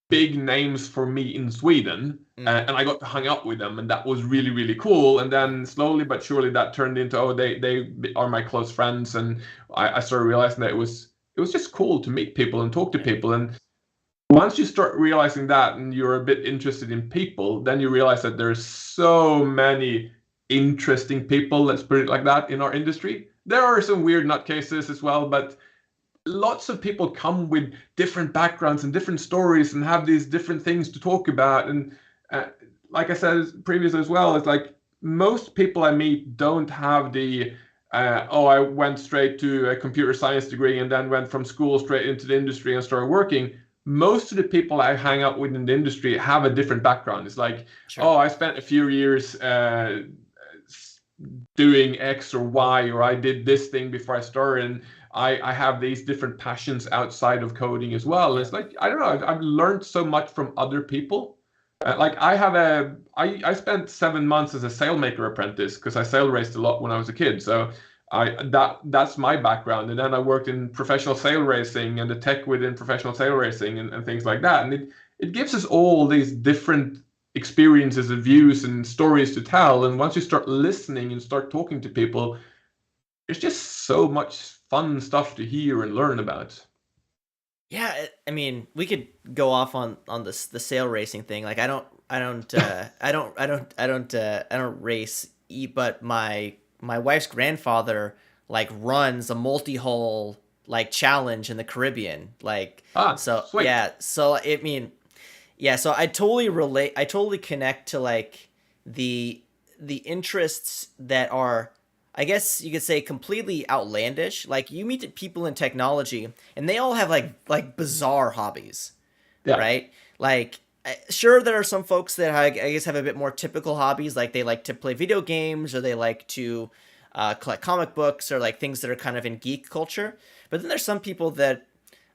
big names for me in Sweden, Mm. and I got to hang out with them, and that was really, really cool. And then slowly but surely that turned into, oh, they are my close friends, and I started realizing that it was just cool to meet people and talk to Yeah. people. And once you start realizing that and you're a bit interested in people, then you realize that there's so many interesting people, let's put it like that, in our industry. There are some weird nutcases as well, but lots of people come with different backgrounds and different stories and have these different things to talk about. And uh, like I said previously as well, it's like most people I meet don't have the oh, I went straight to a computer science degree and then went from school straight into the industry and started working. Most of the people I hang out with in the industry have a different background. It's like, Sure. oh, I spent a few years doing X or Y, or I did this thing before I started, and I have these different passions outside of coding as well. Yeah. It's like, I don't know, I've learned so much from other people. Like, I spent 7 months as a sailmaker apprentice because I sail raced a lot when I was a kid. So that's my background. And then I worked in professional sail racing and the tech within professional sail racing and things like that. And it gives us all these different experiences and views and stories to tell. And once you start listening and start talking to people, there's just so much fun stuff to hear and learn about. Yeah, I mean, we could go off on this the sail racing thing. Like, I don't race, but my wife's grandfather like runs a multi-hull like challenge in the Caribbean. Like Ah, so sweet. yeah, so I mean, yeah, so I totally relate. I totally connect to like the the interests that are, I guess you could say, completely outlandish. Like you meet people in technology and they all have like bizarre hobbies, Yeah. right? Like sure there are some folks that I guess have a bit more typical hobbies, like they like to play video games or they like to collect comic books or like things that are kind of in geek culture. But then there's some people that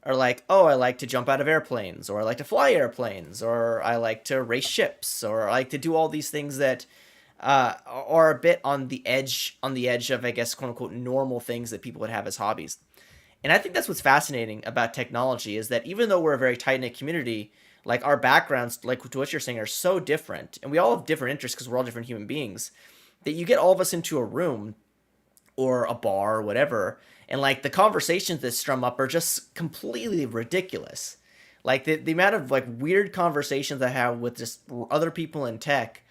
are like, oh, I like to jump out of airplanes, or I like to fly airplanes, or I like to race ships, or I like to do all these things that are a bit on the edge of, I guess, quote unquote, normal things that people would have as hobbies. And I think that's what's fascinating about technology is that even though we're a very tight knit community, like our backgrounds, like to what you're saying, are so different, and we all have different interests because we're all different human beings, that you get all of us into a room or a bar or whatever, and like the conversations that strum up are just completely ridiculous. Like the amount of like weird conversations I have with just other people in tech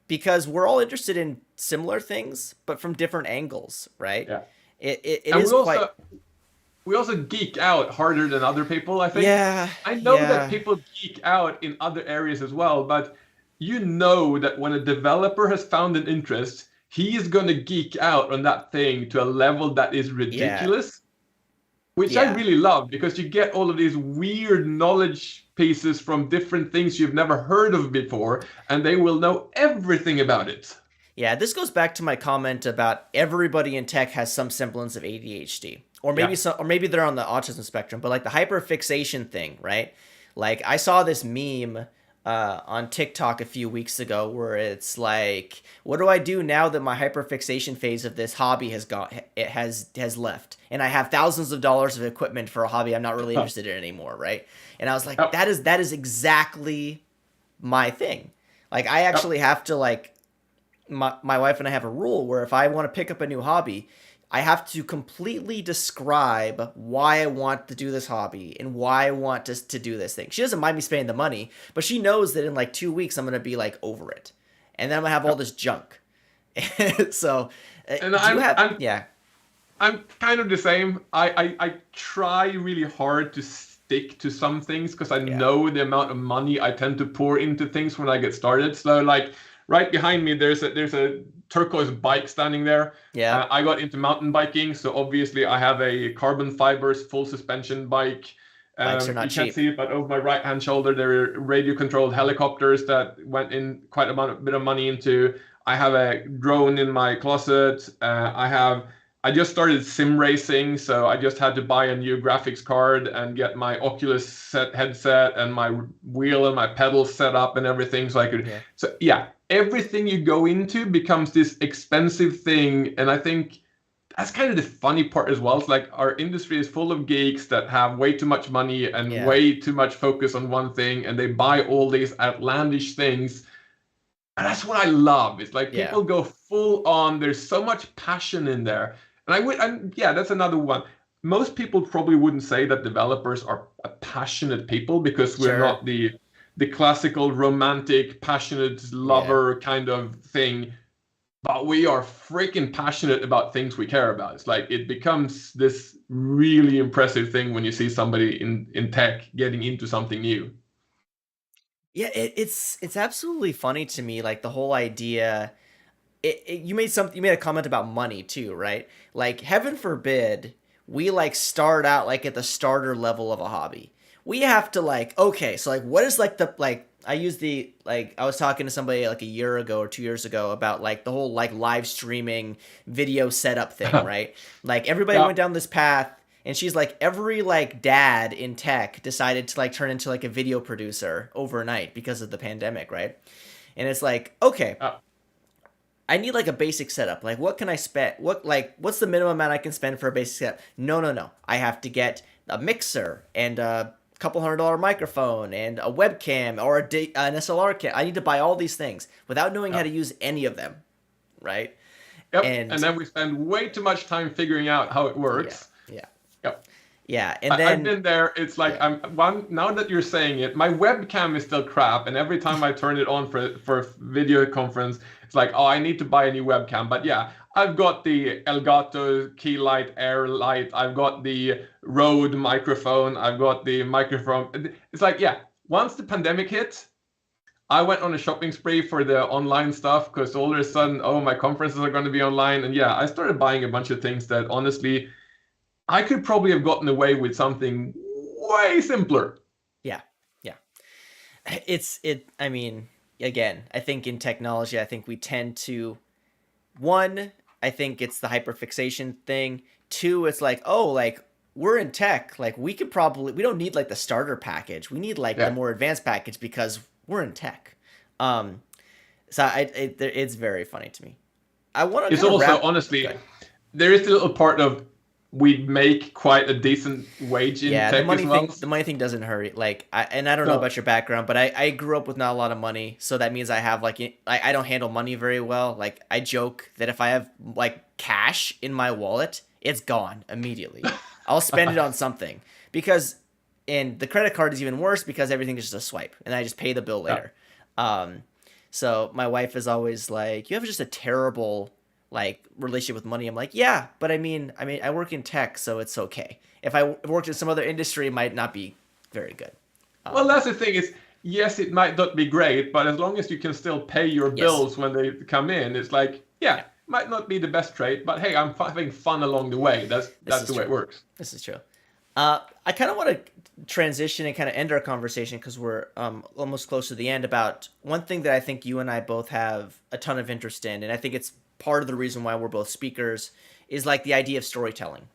because we're all interested in similar things, but from different angles, right? Yeah. It And is quite, we also geek out harder than other people, I think. yeah, I know that yeah, people geek out in other areas as well, but you know that when a developer has found an interest, he is going to geek out on that thing to a level that is yeah, ridiculous, which I yeah. really love because you get all of these weird knowledge pieces from different things you've never heard of before, and they will know everything about it. Yeah, this goes back to my comment about everybody in tech has some semblance of ADHD. Yeah. Or maybe they're on the autism spectrum, but like the hyperfixation thing, right? Like I saw this meme on TikTok a few weeks ago where it's like, what do I do now that my hyperfixation phase of this hobby has left, and I have thousands of dollars of equipment for a hobby I'm not really interested in anymore, right? And I was like, Yep. that is exactly my thing. Like I Yep. actually have to like my wife and I have a rule where if I want to pick up a new hobby, I have to completely describe why I want to do this hobby and why I want to do this thing. She doesn't mind me spending the money, but she knows that in like 2 weeks I'm gonna be like over it, and then I'm gonna have all Yep. this junk. So, And do you I'm have? I'm Yeah, I'm kind of the same. I try really hard to stick to some things because I yeah, know the amount of money I tend to pour into things when I get started. So like right behind me, there's a turquoise bike standing there. yeah. I got into mountain biking, so obviously I have a carbon fibers full suspension bike. Bikes are not You can't cheap. see it, but over my right hand shoulder there are radio controlled helicopters that went in quite a bit of money into. I have a drone in my closet. I just started sim racing, so I just had to buy a new graphics card and get my Oculus set headset and my wheel and my pedals set up and everything so I could. Yeah, So yeah, everything you go into becomes this expensive thing, and I think that's kind of the funny part as well. It's like our industry is full of geeks that have way too much money and yeah, way too much focus on one thing, and they buy all these outlandish things, and that's what I love. It's like yeah. people go full on. There's so much passion in there. And yeah, that's another one. Most people probably wouldn't say that developers are a passionate people because we're Sure. not the classical romantic passionate Yeah. lover kind of thing, but we are freaking passionate about things we care about. It's like it becomes this really impressive thing when you see somebody in tech getting into something new. Yeah, it's absolutely funny to me, like the whole idea. You made a comment about money too, right? Like heaven forbid we like start out like at the starter level of a hobby. We have to like, okay, so like what is like the like I use the like I was talking to somebody like a year ago or 2 years ago about like the whole like live streaming video setup thing, right? Like everybody Yeah. went down this path, and she's like every like dad in tech decided to like turn into like a video producer overnight because of the pandemic, right? And it's like, okay, Yeah. I need like a basic setup. Like, what can I spend? What's the minimum amount I can spend for a basic setup? No, no, no. I have to get a mixer and a couple $100 microphone and a webcam or an SLR kit. I need to buy all these things without knowing how Yeah. to use any of them, right? Yep. And And then we spend way too much time figuring out how it yeah, works. yeah, Yep. yeah. And I've then been there. It's like yeah, now that you're saying it, my webcam is still crap, and every time I turn it on for a video conference, it's like, oh, I need to buy a new webcam. But yeah, I've got the Elgato key light, air light. I've got the Rode microphone. I've got the microphone. It's like, yeah, once the pandemic hit, I went on a shopping spree for the online stuff because all of a sudden, oh, my conferences are going to be online. And yeah, I started buying a bunch of things that honestly, I could probably have gotten away with something way simpler. Yeah. Yeah. I mean, again, I think in technology, I think we tend to, one, I think it's the hyperfixation thing. Two, it's like, oh, like we're in tech, like we don't need like the starter package. We need like the Yeah. more advanced package because we're in tech. Um, it's very funny to me. I want to It's kind of also, wrap. honestly, Okay. there is a little part of we make quite a decent wage in Yeah, tech as well. the money thing doesn't hurt. Like, and I don't know No. about your background, but I grew up with not a lot of money, so that means I have like I don't handle money very well. Like, I joke that if I have like cash in my wallet, it's gone immediately. I'll spend it on something because, and the credit card is even worse because everything is just a swipe, and I just pay the bill Yeah. later. Um, so my wife is always like, "You have just a terrible like relationship with money." I'm like, yeah, but I mean, I work in tech, so it's okay. If I worked in some other industry, it might not be very good. Well, Um, that's the thing is, yes, it might not be great, but as long as you can still pay your yes, bills when they come in, it's like, yeah, yeah, might not be the best trade, but hey, I'm having fun along the way. That's this that's is the way true. it works. This is true. I kind of want to transition and kind of end our conversation because we're almost close to the end. About one thing that I think you and I both have a ton of interest in, and I think it's part of the reason why we're both speakers, is like the idea of storytelling,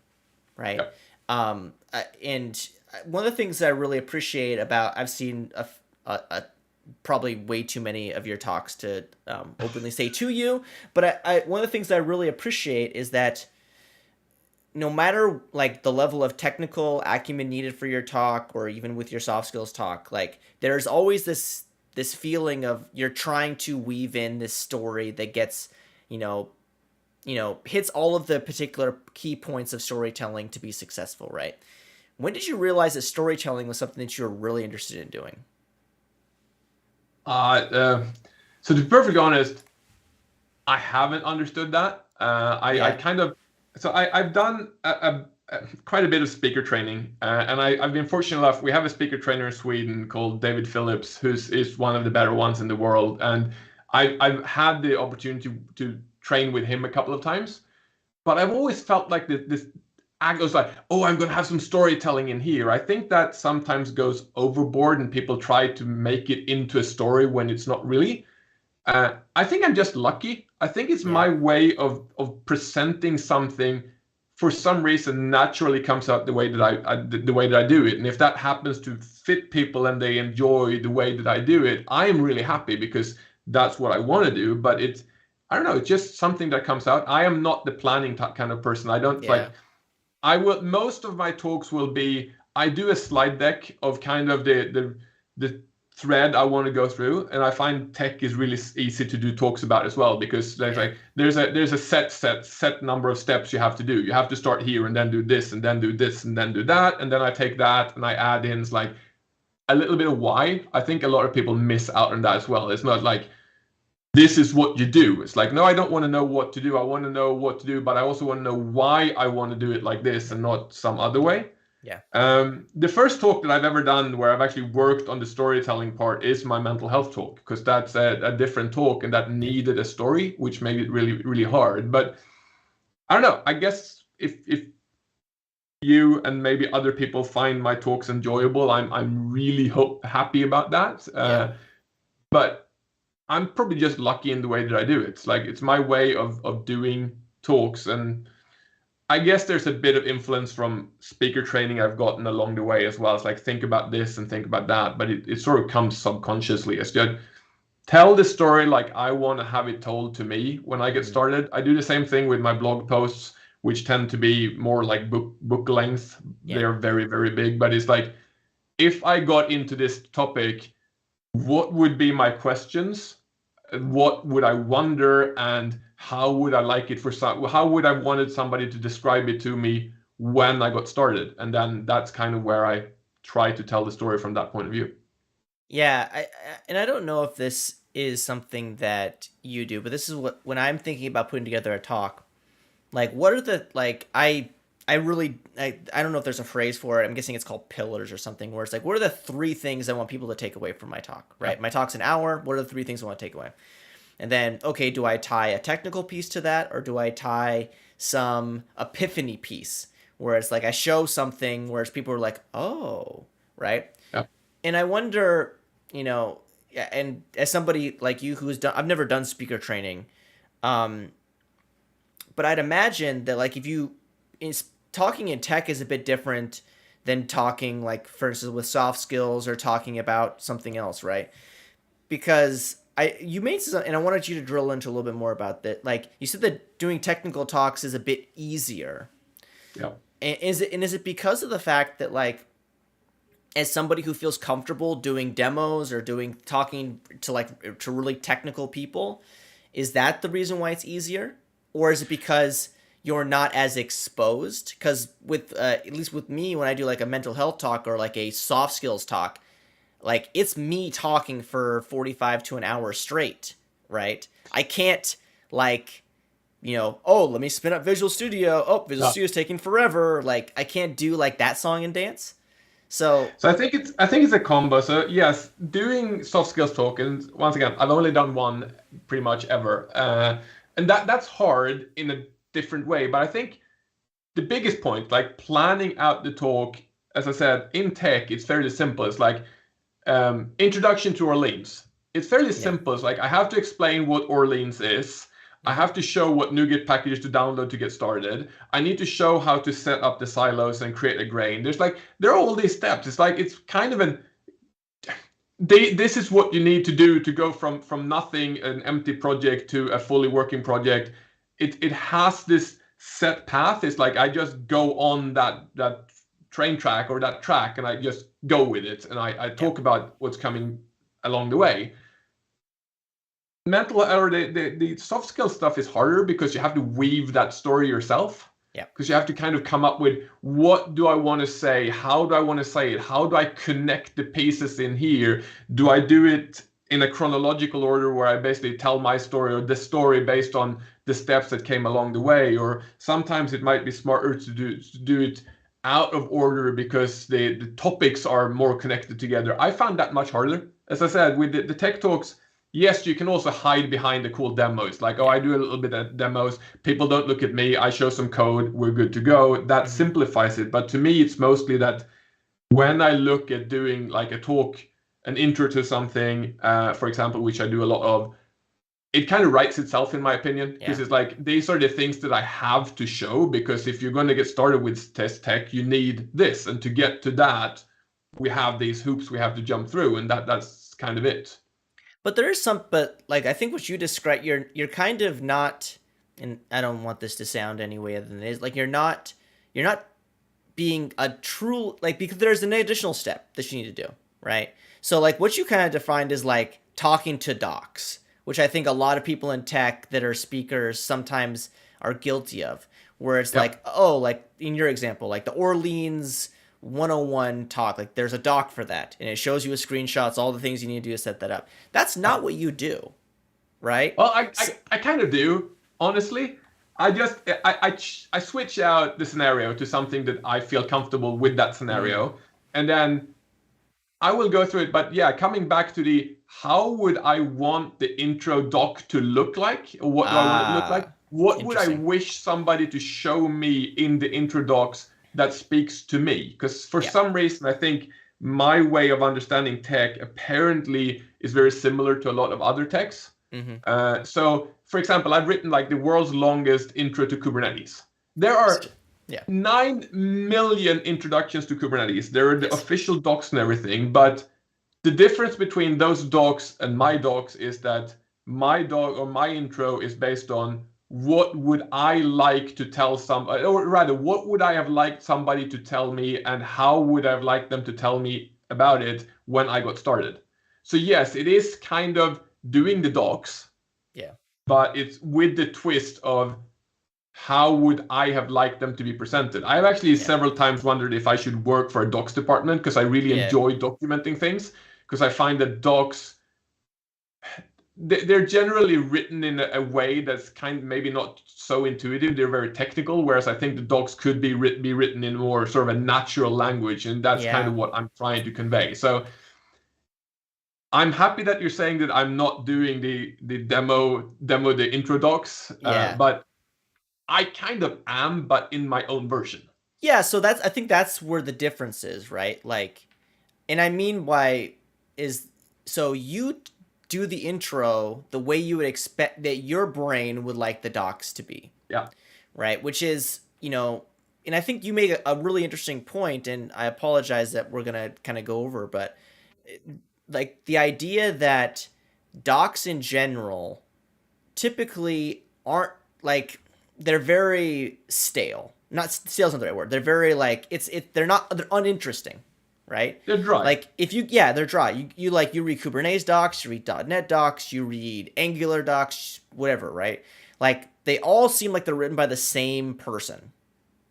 right? Yeah. And one of the things that I really appreciate about I've seen a probably way too many of your talks to openly say to you, but one of the things that I really appreciate is that no matter like the level of technical acumen needed for your talk or even with your soft skills talk, like there's always this feeling of you're trying to weave in this story that gets, you know, hits all of the particular key points of storytelling to be successful, right? When did you realize that storytelling was something that you were really interested in doing? Uh, uh, so to be perfectly honest, I haven't understood that. I Yeah. kind of, so I've done quite a bit of speaker training, and I've been fortunate enough. We have a speaker trainer in Sweden called David Phillips, who's is one of the better ones in the world, and I've had the opportunity to train with him a couple of times. But I've always felt like this angle is like, oh, I'm going to have some storytelling in here. I think that sometimes goes overboard, and people try to make it into a story when it's not really. I think I'm just lucky. I think it's Yeah. my way of presenting something for some reason naturally comes out the way that the way that I do it. And if that happens to fit people and they enjoy the way that I do it, I am really happy because that's what I want to do. But it's I don't know, it's just something that comes out. I am not the planning kind of person. I don't Yeah. like I will most of my talks will be I do a slide deck of kind of the thread I want to go through, and I find tech is really easy to do talks about as well because there's Yeah. like there's a set number of steps you have to do. You have to start here and then do this and then do this and then do that, and then I take that and I add in like a little bit of why. I think a lot of people miss out on that as well. It's not like this is what you do. It's like, no, I don't want to know what to do. I want to know what to do, but I also want to know why I want to do it like this and not some other way. Yeah. The first talk that I've ever done where I've actually worked on the storytelling part is my mental health talk, because that's a different talk and that needed a story, which made it really, really hard. But I don't know. I guess if you and maybe other people find my talks enjoyable, I'm really happy about that. Yeah. But I'm probably just lucky in the way that I do it. It's like it's my way of doing talks, and I guess there's a bit of influence from speaker training I've gotten along the way as well. It's like think about this and think about that, but it sort of comes subconsciously. It's just tell the story like I want to have it told to me when I get Mhm. started. I do the same thing with my blog posts, which tend to be more like book length. Yeah. They're very, very big, but it's like if I got into this topic, what would be my questions? What would I wonder, and how would I like it for some? How would I wanted somebody to describe it to me when I got started? And then that's kind of where I try to tell the story from that point of view. Yeah, and I don't know if this is something that you do, but this is what when I'm thinking about putting together a talk, Like, what are the like I don't know if there's a phrase for it. I'm guessing it's called pillars or something, where it's like, what are the three things I want people to take away from my talk? Yeah. Right, my talk's an hour. What are the three things I want to take away? And then, okay, do I tie a technical piece to that, or do I tie some epiphany piece where it's like I show something, whereas people are like, oh, right? Yeah. And I wonder, you know, and as somebody like you who's done, I've never done speaker training, um, but I'd imagine that like if you, talking in tech is a bit different than talking like, for instance, with soft skills or talking about something else, right? Because you made some, and I wanted you to drill into a little bit more about that. Like you said that doing technical talks is a bit easier. Yeah. And is it because of the fact that like as somebody who feels comfortable doing demos or doing talking to like to really technical people, is that the reason why it's easier? Or is it because you're not as exposed? Because with at least with me, when I do like a mental health talk or like a soft skills talk, like it's me talking for 45 to an hour straight, right? I can't like, you know, oh, let me spin up Visual Studio. Oh, Visual Yeah. Studio is taking forever. Like I can't do like that song and dance. So So I think it's a combo. So yes, doing soft skills talk, and once again, I've only done one pretty much ever, and that's hard in a different way. But I think the biggest point, like planning out the talk, as I said, in tech, it's fairly simple. It's like introduction to Orleans. It's fairly yeah. simple. It's like I have to explain what Orleans is. I Mm-hmm. have to show what NuGet packages to download to get started. I need to show how to set up the silos and create a grain. There are all these steps. It's like it's kind of this is what you need to do to go from nothing, an empty project, to a fully working project. It has this set path. It's like I just go on that train track or that track and I just go with it and I Yeah. talk about what's coming along the way. Mental or the soft skill stuff is harder because you have to weave that story yourself, Yeah. because you have to kind of come up with, what do I want to say, how do I want to say it, how do I connect the pieces in here, do I do it in a chronological order where I basically tell my story or the story based on the steps that came along the way, or sometimes it might be smarter to do it out of order because the topics are more connected together. I found that much harder. As I said, with the tech talks, yes, you can also hide behind the cool demos. Like, oh, Yeah. I do a little bit of demos. People don't look at me. I show some code. We're good to go. That Mm-hmm. simplifies it. But to me, it's mostly that when I look at doing like a talk, an intro to something, for example, which I do a lot of, it kind of writes itself, in my opinion, because Yeah. it's like these are the things that I have to show. Because if you're going to get started with test tech, you need this, and to get to that, we have these hoops we have to jump through, and that's kind of it. But there is some, but like I think what you describe, you're kind of not, and I don't want this to sound any way other than it is. Like you're not being a true like, because there's an additional step that you need to do, right? So like what you kind of defined is like talking to docs, which I think a lot of people in tech that are speakers sometimes are guilty of, where it's Yep. like, oh, like in your example, like the Orleans 101 talk, like there's a doc for that and it shows you a screenshots, all the things you need to do to set that up. That's not what you do, right? Well, I, So, I, I kind of do, honestly. I switch out the scenario to something that I feel comfortable with that mm, scenario, and then I will go through it. But yeah, coming back to the, how would I want the intro doc to look like? Or what do I want it to look like? ah, What would I interesting. wish somebody to show me in the intro docs that speaks to me? Because for Yeah. some reason, I think my way of understanding tech apparently is very similar to a lot of other techs. Mm-hmm. So, for example, I've written like the world's longest intro to Kubernetes. There are Yeah. 9 million introductions to Kubernetes. There are the Yes. official docs and everything, but the difference between those docs and my docs is that my doc or my intro is based on what would I like to tell somebody, or rather, what would I have liked somebody to tell me, and how would I have liked them to tell me about it when I got started. So yes, it is kind of doing the docs, Yeah. but it's with the twist of how would I have liked them to be presented. I've actually Yeah. several times wondered if I should work for a docs department, because I really Yeah. enjoy documenting things, because I find that docs, they're generally written in a way that's kind of maybe not so intuitive. They're very technical, whereas I think the docs could be written in more sort of a natural language, and that's kind Yeah. of what I'm trying to convey. So I'm happy that you're saying that I'm not doing the demo the intro docs, Yeah. but I kind of am, but in my own version. Yeah, so that's I think that's where the difference is, right? Like, and I mean why is so you do the intro the way you would expect that your brain would like the docs to be, Yeah. right? Which is, and I think you make a really interesting point, and I apologize that we're gonna kind of go over, but like the idea that docs in general typically aren't like they're very stale. Not stale's not the right word. They're very like they're uninteresting, right? They're dry. Like if you they're dry. You read Kubernetes docs, you read .NET docs, you read Angular docs, whatever, right? Like they all seem like they're written by the same person,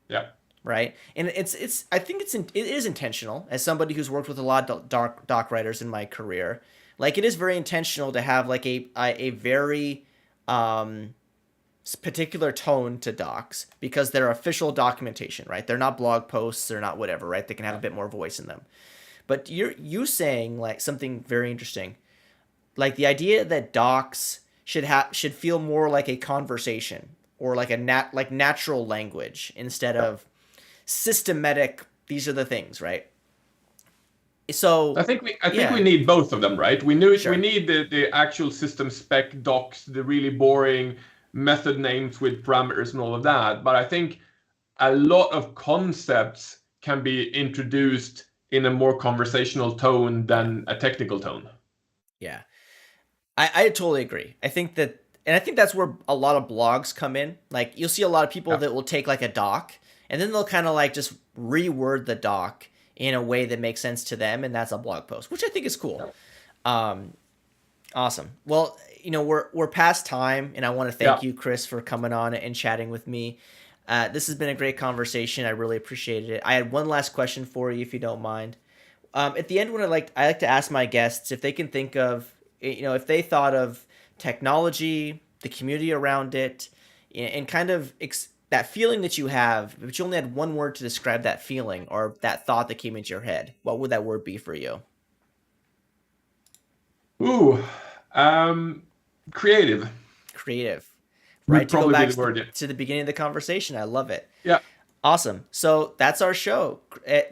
Yeah. right? And it's I think it is intentional as somebody who's worked with a lot of doc writers in my career. Like it is very intentional to have like a very um particular tone to docs because they're official documentation, right? They're not blog posts, they're not whatever, right? They can have a bit more voice in them. But you saying like something very interesting, like the idea that docs should feel more like a conversation or like natural language instead Yeah. of systematic. These are the things, right? So I think we yeah, need both of them, right? We sure. need the actual system spec docs, the really boring method names with parameters and all of that. But I think a lot of concepts can be introduced in a more conversational tone Yeah, than a technical tone. yeah. I totally agree. I think that, and I think that's where a lot of blogs come in. Like you'll see a lot of people Yeah. that will take like a doc and then they'll kind of like just reword the doc in a way that makes sense to them, and that's a blog post, which I think is cool. Yeah. Um, awesome. Well, we're past time, and I want to Yeah. thank you, Chris, for coming on and chatting with me. This has been a great conversation. I really appreciated it. I had one last question for you, if you don't mind. At the end, when I like to ask my guests if they can think of, if they thought of technology, the community around it, and kind of that feeling that you have, but you only had one word to describe that feeling or that thought that came into your head. What would that word be for you? Ooh, um, creative Creative. Right would to go probably be back the word. Yeah. to the beginning of the conversation. I love it. Yeah. Awesome. So that's our show.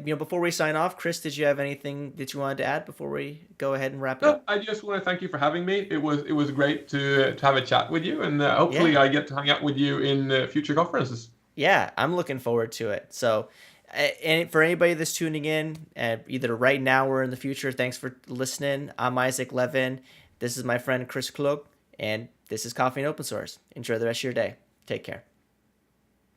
Before we sign off, Chris, did you have anything that you wanted to add before we go ahead and wrap it No, up? I just want to thank you for having me. It was great to have a chat with you, and hopefully Yeah. I get to hang out with you in future conferences. Yeah, I'm looking forward to it. So, and for anybody that's tuning in, either right now or in the future, thanks for listening. I'm Isaac Levin. This is my friend Chris Klug, and this is Coffee and Open Source. Enjoy the rest of your day. Take care.